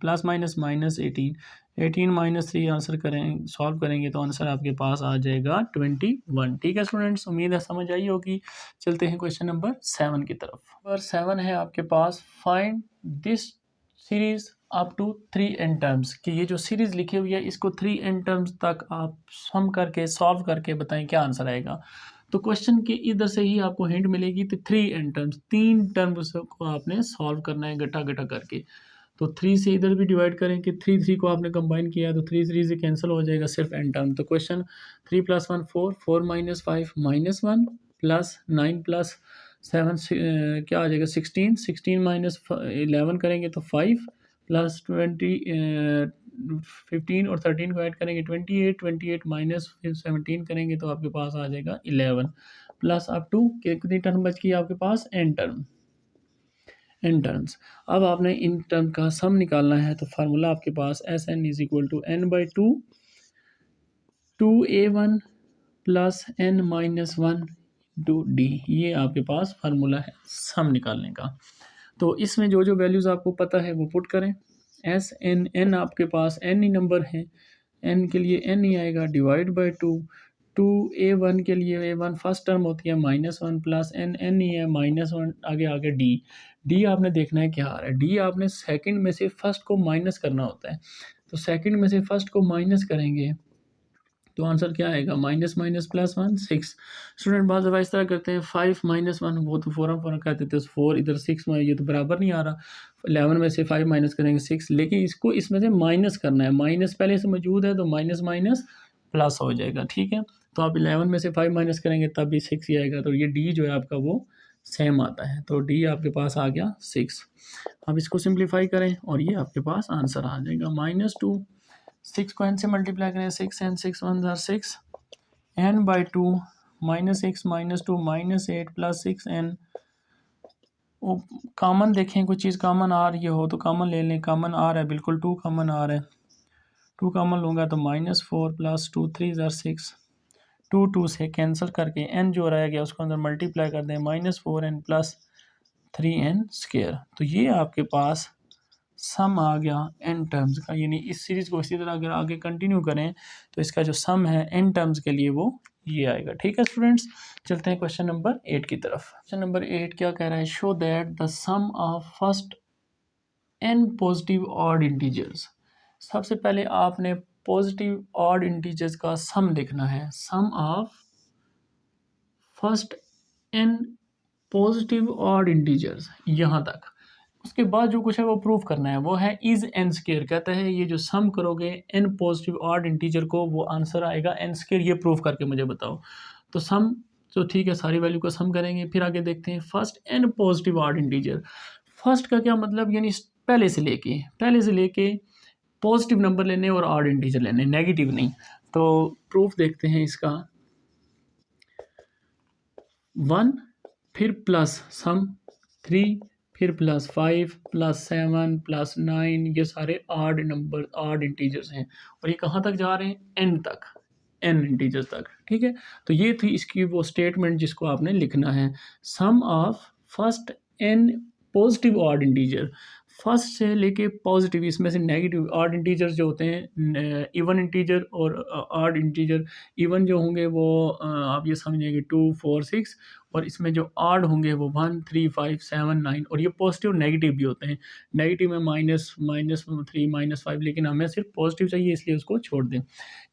प्लस माइनस -18, 18 - 3 आंसर करें, सॉल्व करेंगे तो आंसर आपके पास आ जाएगा 21। ठीक है स्टूडेंट्स, उम्मीद है समझ आई होगी। चलते हैं क्वेश्चन नंबर 7 की तरफ। नंबर 7 है आपके पास, find this series up to 3 n terms, कि ये जो सीरीज़ लिखी हुई है इसको 3 n टर्म्स तक आप सम करके सॉल्व करके बताएं क्या आंसर आएगा। तो क्वेश्चन के इधर से ही आपको हिंट मिलेगी, तो 3 n टर्म्स, 3 टर्म्स को आपने सॉल्व करना है गट्टा गट्टा करके। तो 3 से इधर भी डिवाइड करें कि 3 को आपने कंबाइन किया तो 3 से कैंसिल हो जाएगा, सिर्फ n टर्म। तो क्वेश्चन 3 + 1 4, 4 - 5 -1, प्लस 9 + 7 क्या आ जाएगा 16, 16 - 11 करेंगे तो 5, प्लस 15 और 13 को ऐड करेंगे 28, 28 - 17 करेंगे तो आपके पास आ जाएगा 11, प्लस अप टू कितनी टर्म बच गई आपके पास n टर्म्स। अब आपने इन टर्म का सम निकालना है, तो फार्मूला आपके पास Sn = n/2 2a1 plus n - 1 d, ये आपके पास फार्मूला है सम निकालने का। तो इसमें जो जो वैल्यूज़ आपको पता है वो पुट करें। n आपके पास n ही नंबर है, n के लिए n ही आएगा, डिवाइड बाई 2a1 के लिए a1 फर्स्ट टर्म होती है -1 प्लस n ही है -1, आगे d आपने देखना है क्या आ रहा है। d आपने सेकंड में से फर्स्ट को माइनस करना होता है, तो सेकंड में से फर्स्ट को माइनस करेंगे तो आंसर क्या आएगा -+1 6। स्टूडेंट बहुत दफ़ा इस तरह करते हैं 5 - 1, वो तो फ़ौरन कर देते हैं 4, इधर 6 में ये तो बराबर नहीं आ रहा, 11 में से 5 माइनस करेंगे 6, लेकिन इसको इसमें से माइनस करना है, माइनस पहले से मौजूद है तो माइनस माइनस प्लस हो जाएगा। ठीक है, तो आप 11 में से 5 माइनस करेंगे तब भी 6 ही आएगा, तो ये डी जो है आपका वो सेम आता है, तो डी आपके पास आ गया 6। अब इसको सिंप्लीफाई करें और ये आपके पास आंसर आ जाएगा -2, 6 को n से मल्टीप्लाई करें 6n 6 1 ज़र 6 n/2 -6 -2 -8 प्लस 6n। वो कॉमन देखें, कोई चीज़ कॉमन आ रही हो तो कॉमन ले लें, कॉमन आ रहा है बिल्कुल 2 कॉमन आ रहा है, 2 कॉमन लूँगा तो -4 प्लस 2 3 ज़र 6, 2 से कैंसिल करके n जो रह गया उसको अंदर मल्टीप्लाई कर दें -4n प्लस 3n²। तो ये आपके पास सम आ गया n टर्म्स का, यानी इस सीरीज़ को इसी तरह अगर आगे कंटिन्यू करें तो इसका जो सम है n टर्म्स के लिए वो ये आएगा। ठीक है स्टूडेंट्स, चलते हैं क्वेश्चन नंबर 8 की तरफ। क्वेश्चन नंबर 8 क्या कह रहा है? Show that the sum of first n positive odd integers. सबसे पहले आपने पॉजिटिव ऑड इंटीजर्स का सम लिखना है, sum of first n positive odd integers यहाँ तक। उसके बाद जो कुछ है वो प्रूफ करना है, वो है इज n²। कहता है ये जो सम करोगे n पॉजिटिव ऑड इंटीजर को वो आंसर आएगा n², ये प्रूफ करके मुझे बताओ। तो सम तो ठीक है, सारी वैल्यू को सम करेंगे। फिर आगे देखते हैं first n positive odd integer. First का क्या मतलब, यानी पहले से लेके पॉजिटिव नंबर लेने और ऑड इंटीजर लेने, नेगेटिव नहीं। तो प्रूफ देखते हैं इसका। 1 फिर प्लस सम 3 फिर प्लस 5 प्लस 7 प्लस 9, ये सारे ऑड नंबर ऑड इंटीजर्स हैं और ये कहाँ तक जा रहे हैं? n तक, n इंटीजर्स तक। ठीक है, तो ये थी इसकी वो स्टेटमेंट जिसको आपने लिखना है, sum of first n positive odd integer. First से लेके पॉजिटिव, इसमें से नेगेटिव ऑड इंटीजर जो होते हैं, इवन इंटीजर और ऑड इंटीजर। इवन जो होंगे वो आप ये समझिए 2 4 6, और इसमें जो ऑड होंगे वो 1 3 5 7 9, और ये पॉजिटिव नेगेटिव भी होते हैं। नेगेटिव में -3 -5, लेकिन हमें सिर्फ पॉजिटिव चाहिए इसलिए उसको छोड़ दें।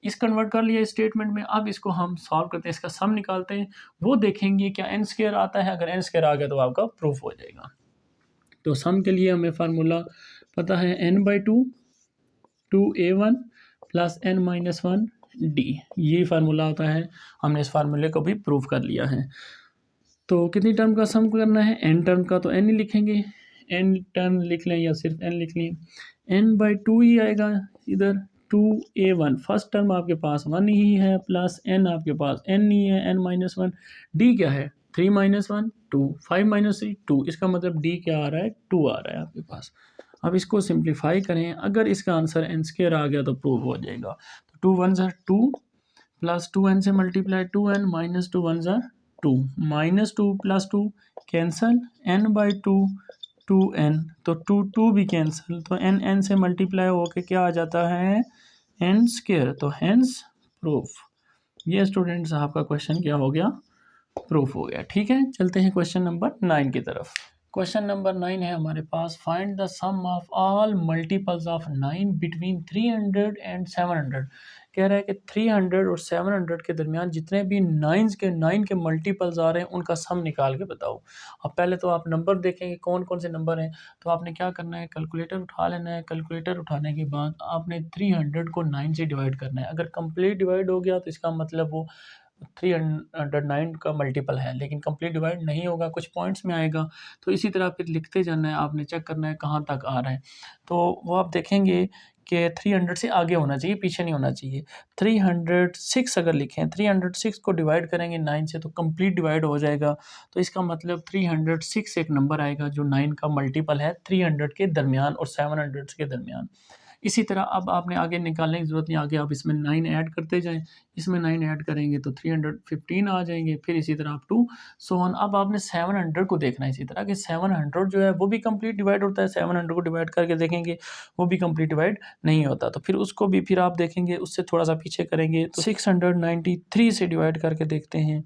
इस कन्वर्ट कर लिया स्टेटमेंट में। अब इसको हम सॉल्व करते हैं, इसका सम निकालते हैं, वो देखेंगे क्या n² आता है। अगर n² आ गया तो आपका प्रूफ हो जाएगा। तो सम के लिए हमें फार्मूला पता है, n/2 2a1 plus n-1 d, ये फार्मूला होता है। हमने इस फार्मूले को भी प्रूव कर लिया है। तो कितनी टर्म का सम करना है? n टर्म का, तो n ही लिखेंगे, n टर्म लिख लें या सिर्फ n लिख लें। n/2 ही आएगा इधर, 2a1 फर्स्ट टर्म आपके पास 1 ही है, प्लस n आपके पास n ही है, n-1 d क्या है? 3 - 1 2, 5 - 3 2, इसका मतलब d क्या आ रहा है? 2 आ रहा है आपके पास। अब इसको सिंप्लीफाई करें, अगर इसका आंसर n² आ गया तो प्रूव हो जाएगा। तो 2 1 ज़ा 2 प्लस 2n से मल्टीप्लाई 2n माइनस 2 1 ज़ा 2, -2 + 2 कैंसल, n/2 2n, तो 2 भी कैंसल, तो n से मल्टीप्लाई होके क्या आ जाता है? n²। तो हेंस प्रूफ। ये स्टूडेंट्स आपका क्वेश्चन क्या हो गया? प्रूफ हो गया। ठीक है, चलते हैं क्वेश्चन नंबर 9 की तरफ। क्वेश्चन नंबर 9 है हमारे पास, find the sum of all multiples of 9 between 300 and 700। कह रहा है कि 300 और 700 के दरमियान जितने भी 9 के मल्टीपल्स आ रहे हैं उनका सम निकाल के बताओ। अब पहले तो आप नंबर देखेंगे कौन कौन से नंबर हैं, तो आपने क्या करना है, कैलकुलेटर उठा लेना है। कैलकुलेटर उठाने के बाद आपने 300 को 9 से डिवाइड करना है। अगर कंप्लीट डिवाइड हो गया तो इसका मतलब वो 309 का मल्टीपल है, लेकिन कंप्लीट डिवाइड नहीं होगा, कुछ पॉइंट्स में आएगा। तो इसी तरह फिर लिखते जाना है, आपने चेक करना है कहाँ तक आ रहा है। तो वो आप देखेंगे कि 300 से आगे होना चाहिए, पीछे नहीं होना चाहिए। 306 अगर लिखें, 306 को डिवाइड करेंगे 9 से तो कंप्लीट डिवाइड हो जाएगा। तो इसका मतलब 306 एक नंबर आएगा जो 9 का मल्टीपल है 300 के दरमियान और 700 के दरमियान। इसी तरह अब आपने आगे निकालने की ज़रूरत नहीं, आगे आप इसमें 9 ऐड करते जाएं, इसमें 9 ऐड करेंगे तो 315 आ जाएंगे, फिर इसी तरह अप टू सो ऑन। अब आपने 700 को देखना है इसी तरह कि 700 जो है वो भी कंप्लीट डिवाइड होता है। 700 को डिवाइड करके देखेंगे वो भी कंप्लीट डिवाइड नहीं होता, तो फिर उसको भी फिर आप देखेंगे, उससे थोड़ा सा पीछे करेंगे तो 693 से डिवाइड करके देखते हैं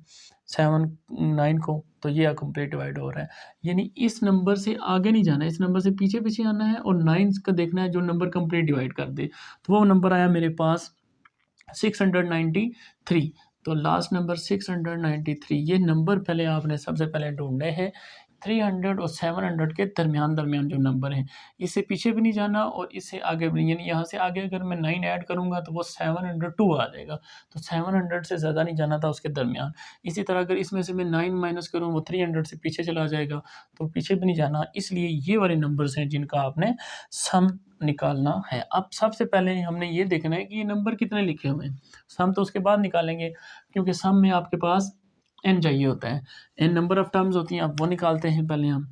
9 को, तो ये कंप्लीट डिवाइड हो रहा है। यानी इस नंबर से आगे नहीं जाना है, इस नंबर से पीछे पीछे आना है और 9 का देखना है जो नंबर कंप्लीट डिवाइड कर दे। तो वो नंबर आया मेरे पास 693। तो लास्ट नंबर 693, ये नंबर पहले आपने सबसे पहले ढूंढने हैं। 300 और 700 के दरमियान जो नंबर हैं, इससे पीछे भी नहीं जाना और इससे आगे भी नहीं, यानी यहाँ से आगे अगर मैं 9 ऐड करूँगा तो वो 702 आ जाएगा। तो 700 से ज़्यादा नहीं जाना था उसके दरमियान। इसी तरह अगर इसमें से मैं 9 माइनस करूँ वो 300 से पीछे चला जाएगा, तो पीछे भी नहीं जाना। इसलिए ये वाले नंबर्स हैं जिनका आपने सम निकालना है। अब सबसे पहले हमने ये देखना है कि ये नंबर कितने लिखे हुए हैं। सम तो उसके बाद निकालेंगे, क्योंकि सम में आपके पास n चाहिए होता है, n नंबर ऑफ टर्म्स होती हैं, अब वो निकालते हैं पहले हम।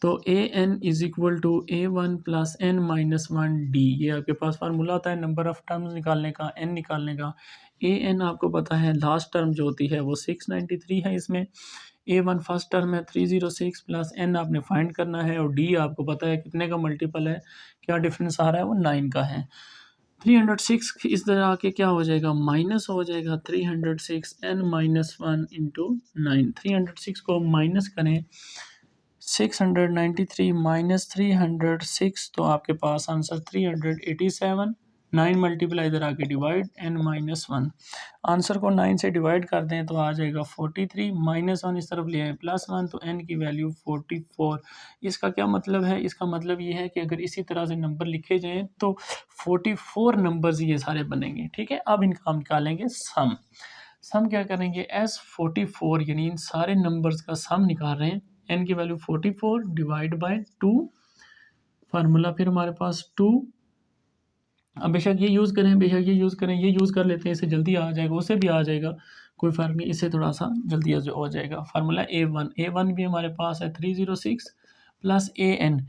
तो an is equal to a1 plus n-1d, ये आपके पास फार्मूला होता है नंबर ऑफ टर्म्स निकालने का, n निकालने का। an आपको पता है लास्ट टर्म जो होती है वो 693 है इसमें, A1 फर्स्ट टर्म है 306 प्लस n आपने फाइंड करना है, और D आपको पता है कितने का मल्टीपल है, क्या डिफरेंस आ रहा है, वो 9 का है। 306 इस तरह आके क्या हो जाएगा, माइनस हो जाएगा 306 n माइनस 1 इंटू 9। 306 को माइनस करें 693 माइनस 306, तो आपके पास आंसर 387। 9 मल्टीप्लाई इधर आके डिवाइड n माइनस 1, आंसर को 9 से डिवाइड कर दें तो आ जाएगा 43, माइनस 1 इस तरफ ले आए प्लस 1, तो n की वैल्यू 44। इसका क्या मतलब है, इसका मतलब ये है कि अगर इसी तरह से नंबर लिखे जाएँ तो 44 नंबर्स ये सारे बनेंगे। ठीक है, अब इनका हम निकालेंगे सम क्या करेंगे, S44 यानी इन सारे नंबर्स का सम निकाल रहे हैं। n की वैल्यू 44 डिवाइड बाय 2, फार्मूला फिर हमारे पास 2, अब बेशक ये यूज़ करें, बेशक ये यूज़ करें, ये यूज़ कर लेते हैं, इससे जल्दी आ जाएगा, उससे भी आ जाएगा, कोई फ़र्क नहीं, इससे थोड़ा सा जल्दी हो जाएगा। फार्मूला A1 भी हमारे पास है 306 प्लस an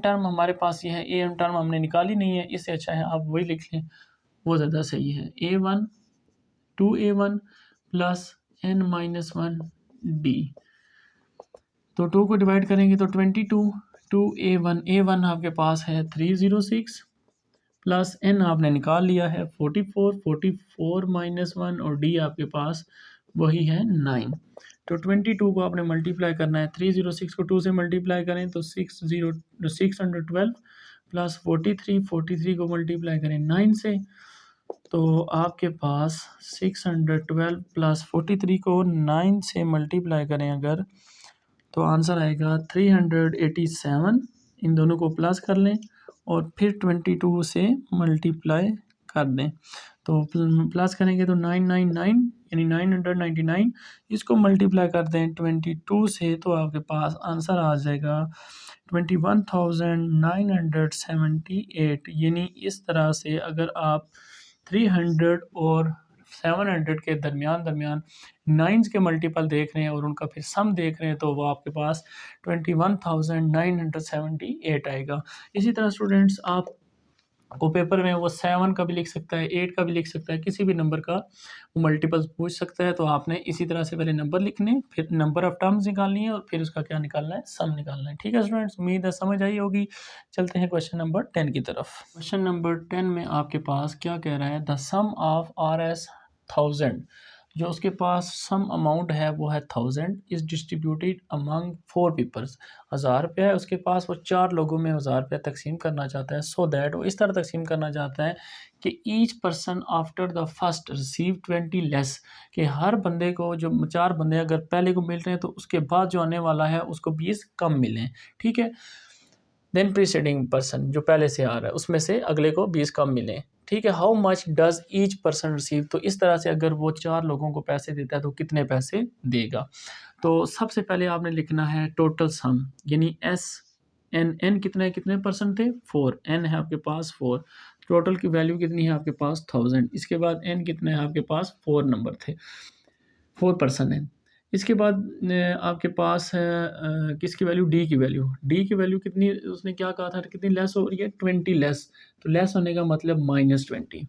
टर्म हमारे पास ये है, an टर्म हमने निकाली नहीं है, इससे अच्छा है आप वही लिख लें, वो ज़्यादा सही है। A1 2A1 plus n minus 1 D, तो 2 को डिवाइड करेंगे तो 22, 2A1 आपके पास है 306 प्लस n आपने निकाल लिया है 44 माइनस 1, और d आपके पास वही है 9। तो 22 को आपने मल्टीप्लाई करना है, 306 को 2 से मल्टीप्लाई करें तो 612 प्लस 43 को मल्टीप्लाई करें 9 से, तो आपके पास 612 प्लस 43 को 9 से मल्टीप्लाई करें अगर, तो आंसर आएगा 387। इन दोनों को प्लस कर लें और फिर 22 से मल्टीप्लाई कर दें, तो प्लस करेंगे तो 999 यानी 999, इसको मल्टीप्लाई कर दें 22 से, तो आपके पास आंसर आ जाएगा 21,978। यानी इस तरह से अगर आप 300 और 700 के दरमियान नाइन्स के मल्टीपल देख रहे हैं और उनका फिर सम देख रहे हैं, तो वो आपके पास 21,978 आएगा। इसी तरह स्टूडेंट्स आप को पेपर में वो 7 का भी लिख सकता है, 8 का भी लिख सकता है, किसी भी नंबर का वो मल्टीपल्स पूछ सकता है, तो आपने इसी तरह से पहले नंबर लिखने, फिर नंबर ऑफ टर्म्स निकालनी है और फिर उसका क्या निकालना है, सम निकालना है। ठीक है स्टूडेंट्स, उम्मीद है समझ आई होगी। चलते हैं क्वेश्चन नंबर 10 की तरफ। क्वेश्चन नंबर 10 में आपके पास क्या कह रहा है, द सम ऑफ RS 1000, जो उसके पास सम अमाउंट है वो है 1000, इज़ डिस्ट्रीब्यूटेड अमंग 4 पीपल्स। 1000 रुपया है उसके पास, वो 4 लोगों में 1000 रुपया तकसीम करना चाहता है, सो दैट वो इस तरह तकसीम करना चाहता है कि each person after the first receive 20 less, कि हर बंदे को, जो 4 बंदे अगर पहले को मिल रहे हैं तो उसके बाद जो आने वाला है उसको 20 कम मिलें। ठीक है, देन प्रीसीडिंग पर्सन जो पहले से आ रहा है उसमें से अगले को 20 कम मिले। ठीक है, how much does each person receive, तो इस तरह से अगर वो 4 लोगों को पैसे देता है तो कितने पैसे देगा। तो सबसे पहले आपने लिखना है टोटल सम, यानी एन कितने पर्सन थे, 4, एन है आपके पास 4, टोटल की वैल्यू कितनी है आपके पास 1000, इसके बाद एन कितने हैं आपके पास 4 नंबर थे, 4 पर्सन है। इसके बाद आपके पास है किसकी वैल्यू, डी की वैल्यू कितनी, उसने क्या कहा था, कितनी लेस हो रही है, 20 लेस, तो लेस होने का मतलब -20।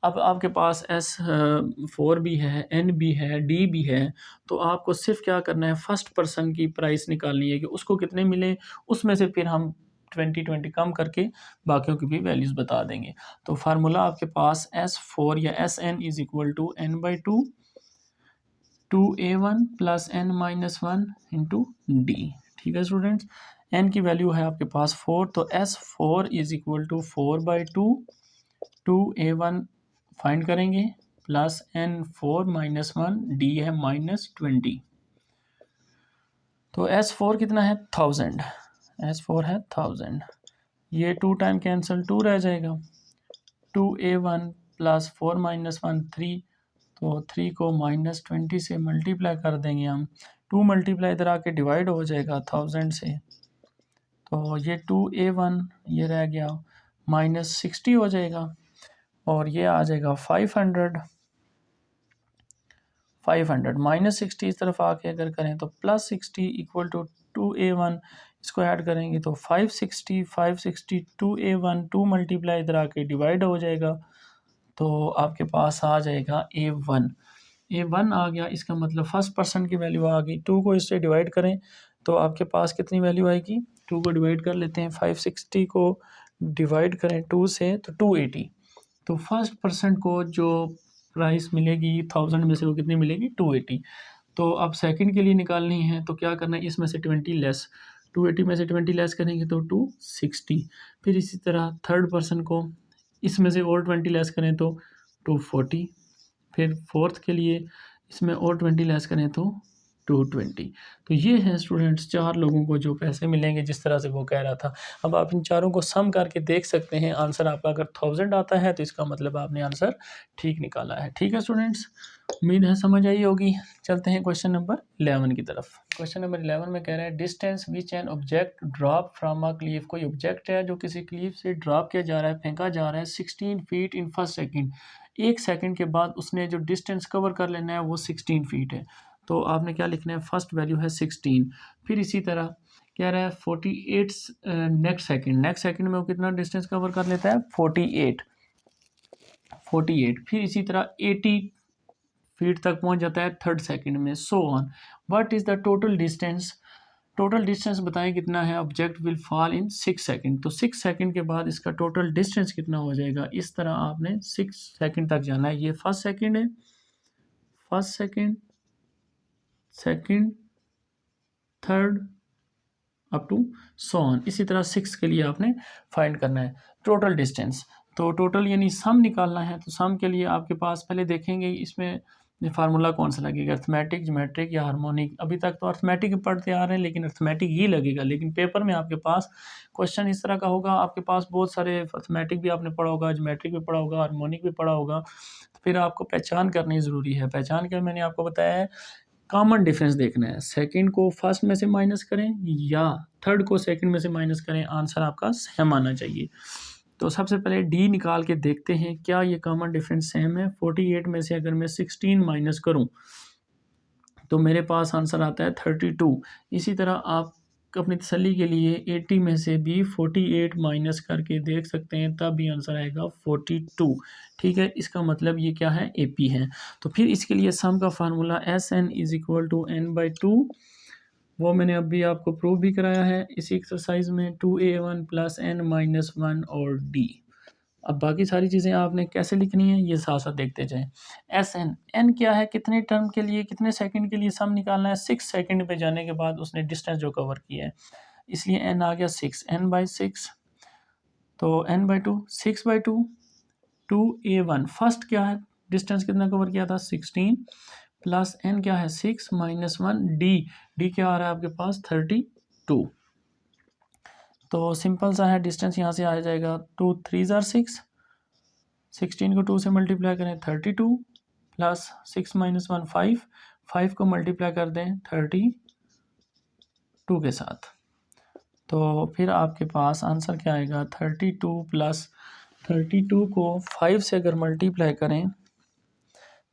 अब आपके पास S4 भी है, N भी है, D भी है, तो आपको सिर्फ क्या करना है, फर्स्ट पर्सन की प्राइस निकालनी है कि उसको कितने मिले, उसमें से फिर हम 20 कम करके बाकियों की भी वैल्यूज़ बता देंगे। तो फार्मूला आपके पास S4 या SN is equal to n/2 2A1 plus n minus 1 into D। ठीक है स्टूडेंट्स, n की वैल्यू है आपके पास 4, तो S4 is equal to 4/2 2A1 find करेंगे प्लस n4 माइनस 1, D है -20, तो S4 कितना है 1000, S4 है 1000, ये 2 टाइम कैंसिल 2 रह जाएगा, 2A1 प्लस 4 माइनस 1 3, तो 3 को -20 से मल्टीप्लाई कर देंगे हम, 2 मल्टीप्लाई इधर आके डिवाइड हो जाएगा 1000 से, तो ये 2A1 ये रह गया -60 हो जाएगा, और ये आ जाएगा 500 -60 इस तरफ आके अगर करें तो +60 इक्वल टू 2A1, इसको ऐड करेंगे तो 560 2A1 2 मल्टीप्लाई इधर आके डिवाइड हो जाएगा, तो आपके पास आ जाएगा A1। ये 1 आ गया, इसका मतलब फर्स्ट पर्सन की वैल्यू आ गई। 2 को इससे डिवाइड करें तो आपके पास कितनी वैल्यू आएगी? 2 को डिवाइड कर लेते हैं, 560 को डिवाइड करें 2 से तो 280। तो फर्स्ट पर्सन को जो प्राइस मिलेगी 1000 में से वो कितनी मिलेगी? 280। तो अब सेकंड के लिए निकालनी है तो क्या करना है, इसमें से 20 लेस, 280 में से 20 लेस करेंगे तो 260। फिर इसी तरह थर्ड पर्सन को इसमें से और 20 लेस करें तो 240। फिर फोर्थ के लिए इसमें और 20 लेस करें तो 220। तो ये है स्टूडेंट्स 4 लोगों को जो पैसे मिलेंगे जिस तरह से वो कह रहा था। अब आप इन चारों को सम करके देख सकते हैं, आंसर आपका अगर 1000 आता है तो इसका मतलब आपने आंसर ठीक निकाला है। ठीक है स्टूडेंट्स, उम्मीद है समझ आई होगी। चलते हैं क्वेश्चन नंबर 11 की तरफ। क्वेश्चन नंबर 11 में कह रहा है distance which an object drop from a Cleef. कोई ऑब्जेक्ट है जो किसी क्लीफ से ड्रॉप किया जा रहा है, फेंका जा रहा है 16 feet in first second. 1 second के बाद उसने जो डिस्टेंस कवर कर लेना है वो 16 फीट है। तो आपने क्या लिखना है, फर्स्ट वैल्यू है 16। फिर इसी तरह कह रहा है 48 नेक्स्ट सेकंड में वो कितना डिस्टेंस कवर कर लेता है? 48। फिर इसी तरह 80 फीट तक पहुंच जाता है थर्ड सेकंड में, so on. What is the total distance? Total distance बताएं कितना है? Object will fall in 6 second. तो 6 सेकंड के बाद इसका टोटल डिस्टेंस कितना हो जाएगा? इस तरह आपने 6 सेकंड तक जाना है। ये फर्स्ट सेकंड है, first second, second, third, up to so on. इसी तरह 6 के लिए आपने फाइंड करना है टोटल डिस्टेंस। तो टोटल यानी सम निकालना है। तो सम के लिए आपके पास पहले देखेंगे इसमें फार्मूला कौन सा लगेगा, अर्थमेटिक, ज्योमेट्रिक या हार्मोनिक। अभी तक तो अर्थमेटिक पढ़ते आ रहे हैं लेकिन अर्थमेटिक ही लगेगा। लेकिन पेपर में आपके पास क्वेश्चन इस तरह का होगा, आपके पास बहुत सारे अर्थमेटिक भी आपने पढ़ा होगा, ज्योमेट्रिक भी पढ़ा होगा, हार्मोनिक भी पढ़ा होगा। तो फिर आपको पहचान करनी ज़रूरी है। पहचान कर मैंने आपको बताया है, कॉमन डिफरेंस देखना है। सेकंड को फर्स्ट में से माइनस करें या थर्ड को सेकंड में से माइनस करें, आंसर आपका सेम आना चाहिए। तो सबसे पहले डी निकाल के देखते हैं क्या ये कॉमन डिफरेंस सेम है। 48 में से अगर मैं 16 माइनस करूं तो मेरे पास आंसर आता है 32। इसी तरह आप अपनी तसल्ली के लिए 80 में से भी 48 माइनस करके देख सकते हैं, तब भी आंसर आएगा 42। ठीक है, इसका मतलब ये क्या है? AP है। तो फिर इसके लिए सम का formula SN is equal to n/2, वो मैंने अभी आपको प्रूव भी कराया है इसी एक्सरसाइज में, 2A1 प्लस n-1 और D। अब बाकी सारी चीज़ें आपने कैसे लिखनी है ये साथ साथ देखते जाएं। एन क्या है? कितने टर्म के लिए, कितने सेकंड के लिए सम निकालना है? 6 सेकंड पे जाने के बाद उसने डिस्टेंस जो कवर किया है, इसलिए एन आ गया 6, n/6। तो n/2, 6/2, 2A1 फर्स्ट क्या है? डिस्टेंस कितना कवर किया था? 16 प्लस n क्या है? 6 माइनस 1 डी क्या आ रहा है आपके पास? 32। तो सिंपल सा है, डिस्टेंस यहाँ से आ जाएगा 2 3 ज़ार 6, 16 को 2 से मल्टीप्लाई करें 32 प्लस 6 माइनस 1 5, 5 को मल्टीप्लाई कर दें 32 के साथ। तो फिर आपके पास आंसर क्या आएगा? 32 प्लस 32 को 5 से अगर मल्टीप्लाई करें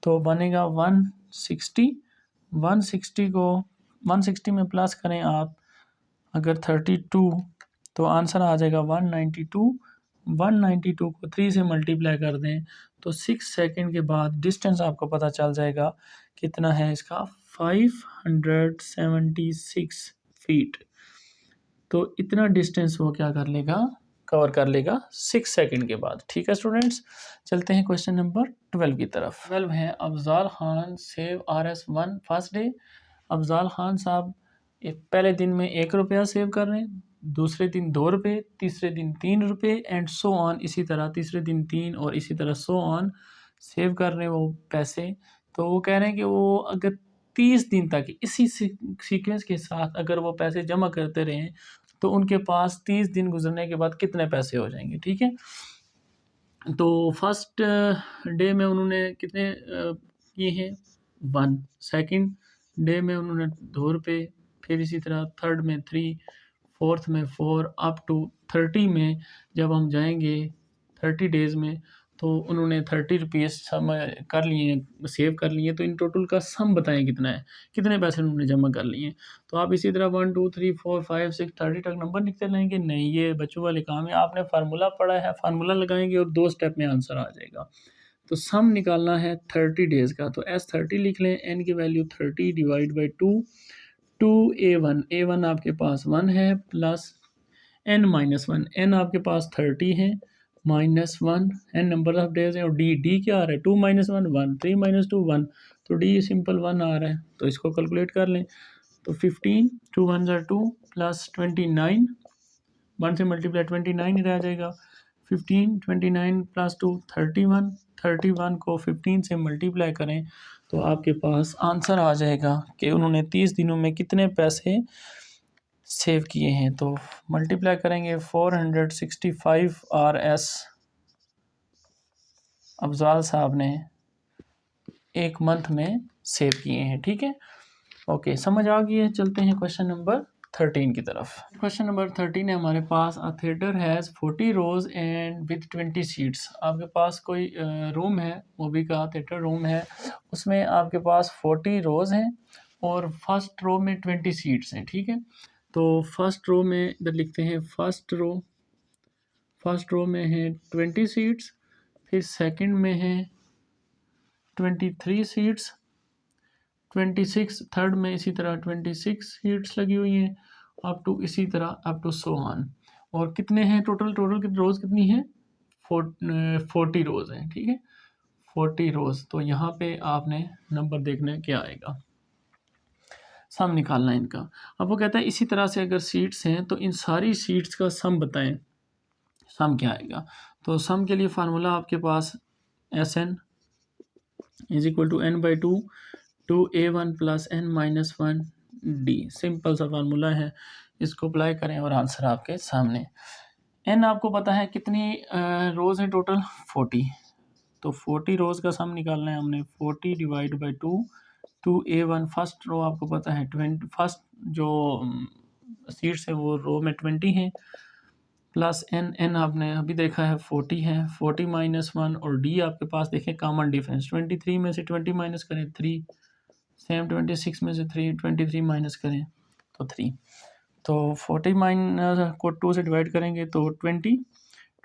तो बनेगा 160। 160 को 160 में प्लस करें आप अगर 32 तो आंसर आ जाएगा 192। 192 को 3 से मल्टीप्लाई कर दें तो 6 सेकंड के बाद डिस्टेंस आपको पता चल जाएगा कितना है इसका, 576 फीट। तो इतना डिस्टेंस वो क्या कर लेगा? कवर कर लेगा 6 सेकंड के बाद। ठीक है स्टूडेंट्स, चलते हैं क्वेश्चन नंबर 12 की तरफ। 12 है Afzal Khan save RS1 first day. Afzal Khan साहब पहले दिन में 1 रुपया सेव कर रहे हैं, दूसरे दिन 2 रुपये, तीसरे दिन 3 रुपये एंड सो ऑन। इसी तरह तीसरे दिन 3 और इसी तरह सो ऑन सेव कर रहे हैं वो पैसे। तो वो कह रहे हैं कि वो अगर 30 दिन तक इसी सीक्वेंस के साथ अगर वो पैसे जमा करते रहें तो उनके पास 30 दिन गुजरने के बाद कितने पैसे हो जाएंगे। ठीक है, तो फर्स्ट डे में उन्होंने कितने किए हैं? 1। सेकंड डे में उन्होंने 2 रुपये, फिर इसी तरह थर्ड में 3, फोर्थ में 4, अप टू 30 में जब हम जाएंगे 30 डेज़ में तो उन्होंने 30 रुपीज़ सम कर लिए, सेव कर लिए। तो इन टोटल का सम बताएं कितना है, कितने पैसे उन्होंने जमा कर लिए। तो आप इसी तरह 1 2 3 4 5 6 30 तक नंबर लिखते रहेंगे। नहीं, ये बच्चों वाले काम है। आपने फार्मूला पढ़ा है, फार्मूला लगाएंगे और 2 स्टेप में आंसर आ जाएगा। तो सम निकालना है 30 डेज़ का, तो S30 लिख लें, n की वैल्यू 30 डिवाइड बाई 2 A1 आपके पास 1 है प्लस n-1, n आपके पास 30 है -1, n नंबर ऑफ डेज है, और d क्या आ रहा है 2 - 1 1, 3 - 2 1, तो d सिंपल 1 आ रहा है, तो इसको कैलकुलेट कर लें। तो 15 2 1 2 प्लस 29, 1 से मल्टीप्लाई 29 ही रह जाएगा। 15 29 प्लस 2 31, 31 को 15 से मल्टीप्लाई करें तो आपके पास आंसर आ जाएगा कि उन्होंने 30 दिनों में कितने पैसे सेव किए हैं। तो मल्टीप्लाई करेंगे 465 RS अफजाल साहब ने एक मंथ में सेव किए हैं। ठीक है, ओके, समझ आ गई है। चलते हैं क्वेश्चन नंबर 13 की तरफ। क्वेश्चन नंबर 13 है हमारे पास, a theatre has 40 rows and with 20 seats. आपके पास कोई रूम है, मूवी का थिएटर रूम है, उसमें आपके पास 40 रोज हैं और फर्स्ट रो में 20 सीट्स हैं। ठीक है, तो फर्स्ट रो में इधर लिखते हैं, फर्स्ट रो में है 20 सीट्स, फिर सेकंड में है 23 सीट्स, 26 थर्ड में इसी तरह 26 सीट्स लगी हुई हैं, अप टू इसी तरह अप टू सो ऑन। और कितने हैं टोटल कितनी रोज़ कितनी है 40 रोज़ हैं। ठीक है, 40 रोज़। तो यहाँ पे आपने नंबर देखना है क्या आएगा, सम निकालना है इनका। अब वो कहता है इसी तरह से अगर सीट्स हैं तो इन सारी सीट्स का सम बताएं, सम क्या आएगा। तो सम के लिए फार्मूला आपके पास Sn is equal to n/2 2a1 plus n-1 d। Simple सा फार्मूला है, इसको अप्लाई करें और आंसर आपके सामने। n आपको पता है कितनी रोज़ हैं टोटल 40, तो 40 रोज़ का सम निकालना है हमने। 40 divide by 2a1 first row आपको पता है 20, फर्स्ट जो सीट्स है वो रो में 20 हैं, प्लस n आपने अभी देखा है 40 है, 40 - 1, और d आपके पास देखें कॉमन डिफरेंस, 23 में से 20 माइनस करें 3, सेम 26 में से 23 माइनस करें तो 3, तो 40 को 2 से डिवाइड करेंगे तो 20,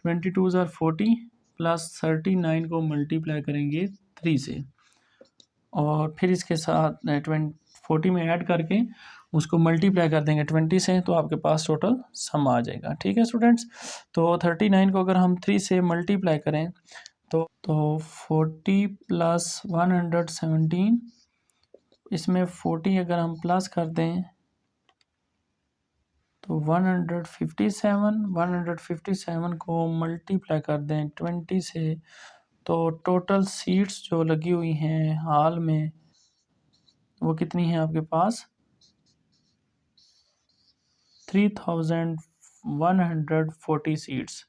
22 ज़ार 40 प्लस 39 को मल्टीप्लाई करेंगे 3 से, और फिर इसके साथ 40 में ऐड करके उसको मल्टीप्लाई कर देंगे 20 से, तो आपके पास टोटल सम आ जाएगा। ठीक है स्टूडेंट्स, तो 39 को अगर हम 3 से मल्टीप्लाई करें तो 40 प्लस 117, इसमें 40 अगर हम प्लस कर दें तो 157 को मल्टीप्लाई कर दें 20 से, तो टोटल सीट्स जो लगी हुई हैं हॉल में वो कितनी है आपके पास 3140 सीट्स।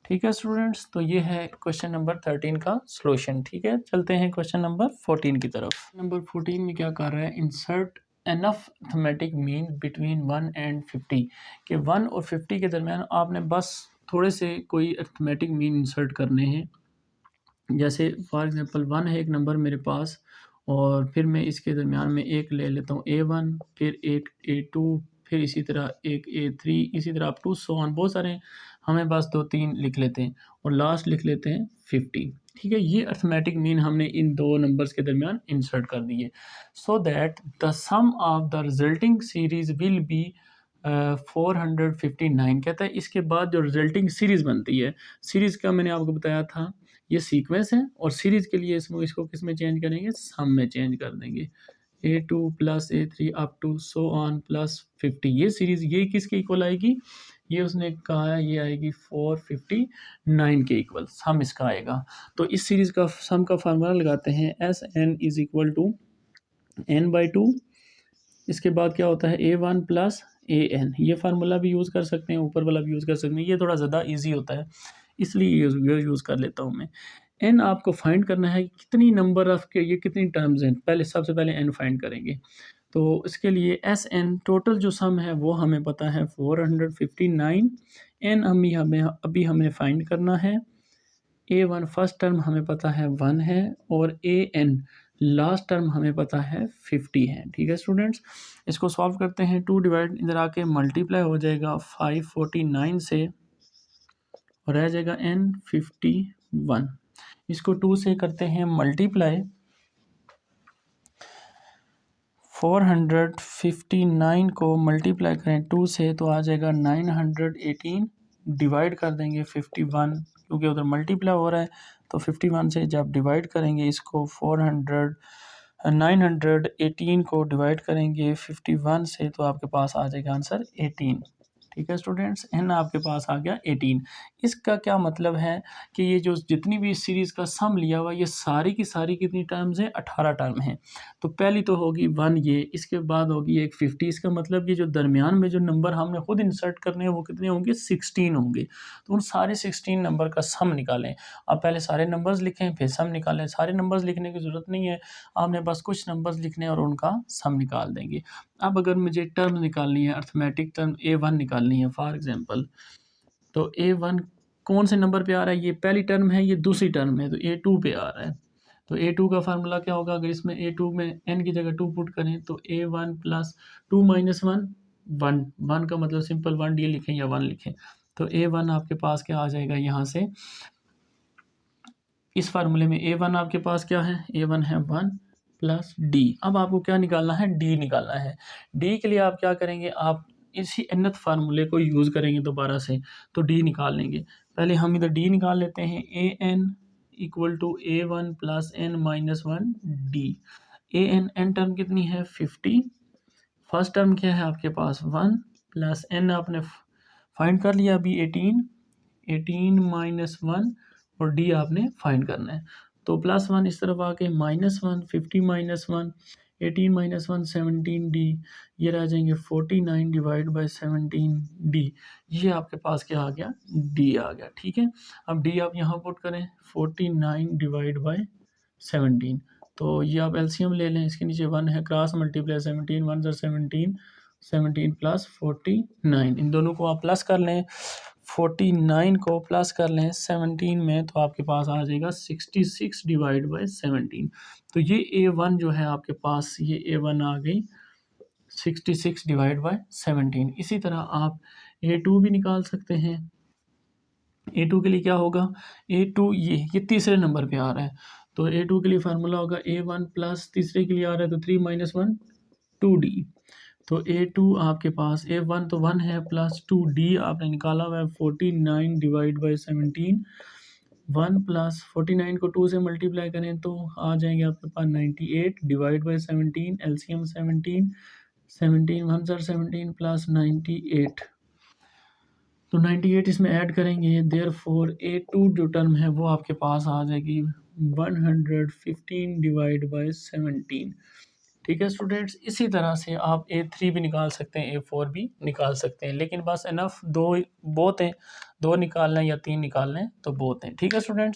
ठीक है स्टूडेंट्स, तो ये है क्वेश्चन नंबर 13 का सॉल्यूशन। ठीक है, चलते हैं क्वेश्चन नंबर 14 की तरफ। नंबर 14 में क्या कर रहा है, insert enough arithmetic mean between 1 and 50, कि 1 और 50 के दरमियान आपने बस थोड़े से कोई अर्थमेटिक मीन इंसर्ट करने हैं। जैसे फॉर एग्जांपल 1 है एक नंबर मेरे पास, और फिर मैं इसके दरमियान में एक ले लेता हूँ A1, फिर एक A2, फिर इसी तरह एक A3, इसी तरह अप टू सो ऑन, बहुत सारे हमें बस 2-3 लिख लेते हैं और लास्ट लिख लेते हैं 50। ठीक है, ये अर्थमेटिक मीन हमने इन दो नंबर्स के दरमियान इंसर्ट कर दिए, so that the sum of the resulting series will be 459। कहता है इसके बाद जो रिजल्टिंग सीरीज़ बनती है, सीरीज़ का मैंने आपको बताया था ये सीक्वेंस है, और सीरीज़ के लिए इसको किस में चेंज करेंगे, सम में चेंज कर देंगे, A2 plus A3 up to so on plus 50। ये सीरीज़ ये किसके इक्वल आएगी, ये उसने कहा है ये आएगी 459 के इक्वल सम इसका आएगा। तो इस सीरीज़ का सम का फार्मूला लगाते हैं, Sn is equal to n/2, इसके बाद क्या होता है A1 प्लस AN। ये फार्मूला भी यूज़ कर सकते हैं, ऊपर वाला भी यूज़ कर सकते हैं, ये थोड़ा ज़्यादा ईजी होता है इसलिए यूज़ कर लेता हूँ मैं। n आपको फाइंड करना है कितनी नंबर ऑफ के, ये कितनी टर्म्स हैं, पहले सबसे पहले n फाइंड करेंगे। तो इसके लिए Sn टोटल जो सम है वो हमें पता है 459, n अभी हमें फाइंड करना है। A1 फर्स्ट टर्म हमें पता है 1 है, और AN लास्ट टर्म हमें पता है 50 है। ठीक है स्टूडेंट्स, इसको सॉल्व करते हैं, 2 डिवाइड इधर आके मल्टीप्लाई हो जाएगा 549 से, और रह जाएगा n51। इसको 2 से करते हैं मल्टीप्लाई। 459 को मल्टीप्लाई करें 2 से तो आ जाएगा 918, डिवाइड कर देंगे 51, क्योंकि उधर मल्टीप्लाई हो रहा है तो 51 से जब डिवाइड करेंगे इसको 918 को डिवाइड करेंगे 51 से तो आपके पास आ जाएगा आंसर 18। ठीक है स्टूडेंट्स, एन आपके पास आ गया 18। इसका क्या मतलब है कि ये जो जितनी भी इस सीरीज़ का सम लिया हुआ ये सारी की सारी कितनी टर्म्स हैं, 18 टर्म हैं। तो पहली तो होगी 1 ये, इसके बाद होगी एक 50। इसका मतलब ये जो दरमियान में जो नंबर हमने खुद इंसर्ट करने हैं वो कितने होंगे, 16 होंगे। तो उन सारे 16 नंबर का सम निकालें। आप पहले सारे नंबर्स लिखें फिर सम निकालें। सारे नंबर्स लिखने की ज़रूरत नहीं है, आपने बस कुछ नंबर्स लिखने और उनका सम निकाल देंगे। अब अगर मुझे टर्म निकालनी है, अर्थमेटिक टर्म A1 निकालनी है फॉर एग्जांपल, तो A1 कौन से नंबर पे आ रहा है, ये पहली टर्म है, ये दूसरी टर्म है, तो A2 पे आ रहा है। तो A2 का फार्मूला क्या होगा, अगर इसमें A2 में n की जगह 2 पुट करें तो A1 प्लस 2 माइनस 1 1, 1 का मतलब सिंपल 1 डी लिखें या 1 लिखें। तो A1 आपके पास क्या आ जाएगा, यहाँ से इस फार्मूले में A1 आपके पास क्या है, A1 है 1 प्लस डी। अब आपको क्या निकालना है, डी निकालना है। डी के लिए आप क्या करेंगे, आप इसी nth फार्मूले को यूज़ करेंगे दोबारा से, तो डी निकाल लेंगे। पहले हम इधर डी निकाल लेते हैं, an equal to A1 plus n minus 1 d. N term कितनी है, 50। फर्स्ट टर्म क्या है आपके पास 1 प्लस n आपने फाइंड कर लिया अभी 18 माइनस 1 और डी आपने फाइंड करना है। तो प्लस 1 इस तरफ आके माइनस 1, 50 माइनस 1, 18 माइनस 1 17 डी, ये रह जाएंगे 49 डिवाइड बाई 17 डी। ये आपके पास क्या आ गया, डी आ गया। ठीक है, अब डी आप यहाँ पुट करें 49 डिवाइड बाई 17, तो ये आप एलसीएम ले लें, इसके नीचे 1 है, क्रॉस मल्टीप्लाई 17 1 ज़र 17, 17 प्लस 49, इन दोनों को आप प्लस कर लें। 49 को प्लस कर लें 17 में तो आपके पास आ जाएगा 66 डिवाइड बाई 17। तो ये A1 जो है आपके पास, ये A1 आ गई 66 डिवाइड बाई 17। इसी तरह आप A2 भी निकाल सकते हैं। A2 के लिए क्या होगा, A2 ये तीसरे नंबर पे आ रहा है, तो A2 के लिए फार्मूला होगा A1 प्लस तीसरे के लिए आ रहा है तो 3 माइनस 1 2D। तो A2 आपके पास, A1 तो 1 है प्लस 2D आपने निकाला हुआ है 49 डिवाइड बाई 17। 1 प्लस 49 को 2 से मल्टीप्लाई करें तो आ जाएंगे आपके पास 98 डिवाइड बाई 17, एलसीएम 17, 17 1 ज़र 17 प्लस 98, तो 98 इसमें ऐड करेंगे, देयरफॉर A2 जो टर्म है वो आपके पास आ जाएगी 115 डिवाइड बाई 17। ठीक है स्टूडेंट्स, इसी तरह से आप A3 भी निकाल सकते हैं, A4 भी निकाल सकते हैं, लेकिन बस इनफ दो बहुत हैं, 2 निकालना है या 3 निकालना है तो बहुत हैं। ठीक है स्टूडेंट्स।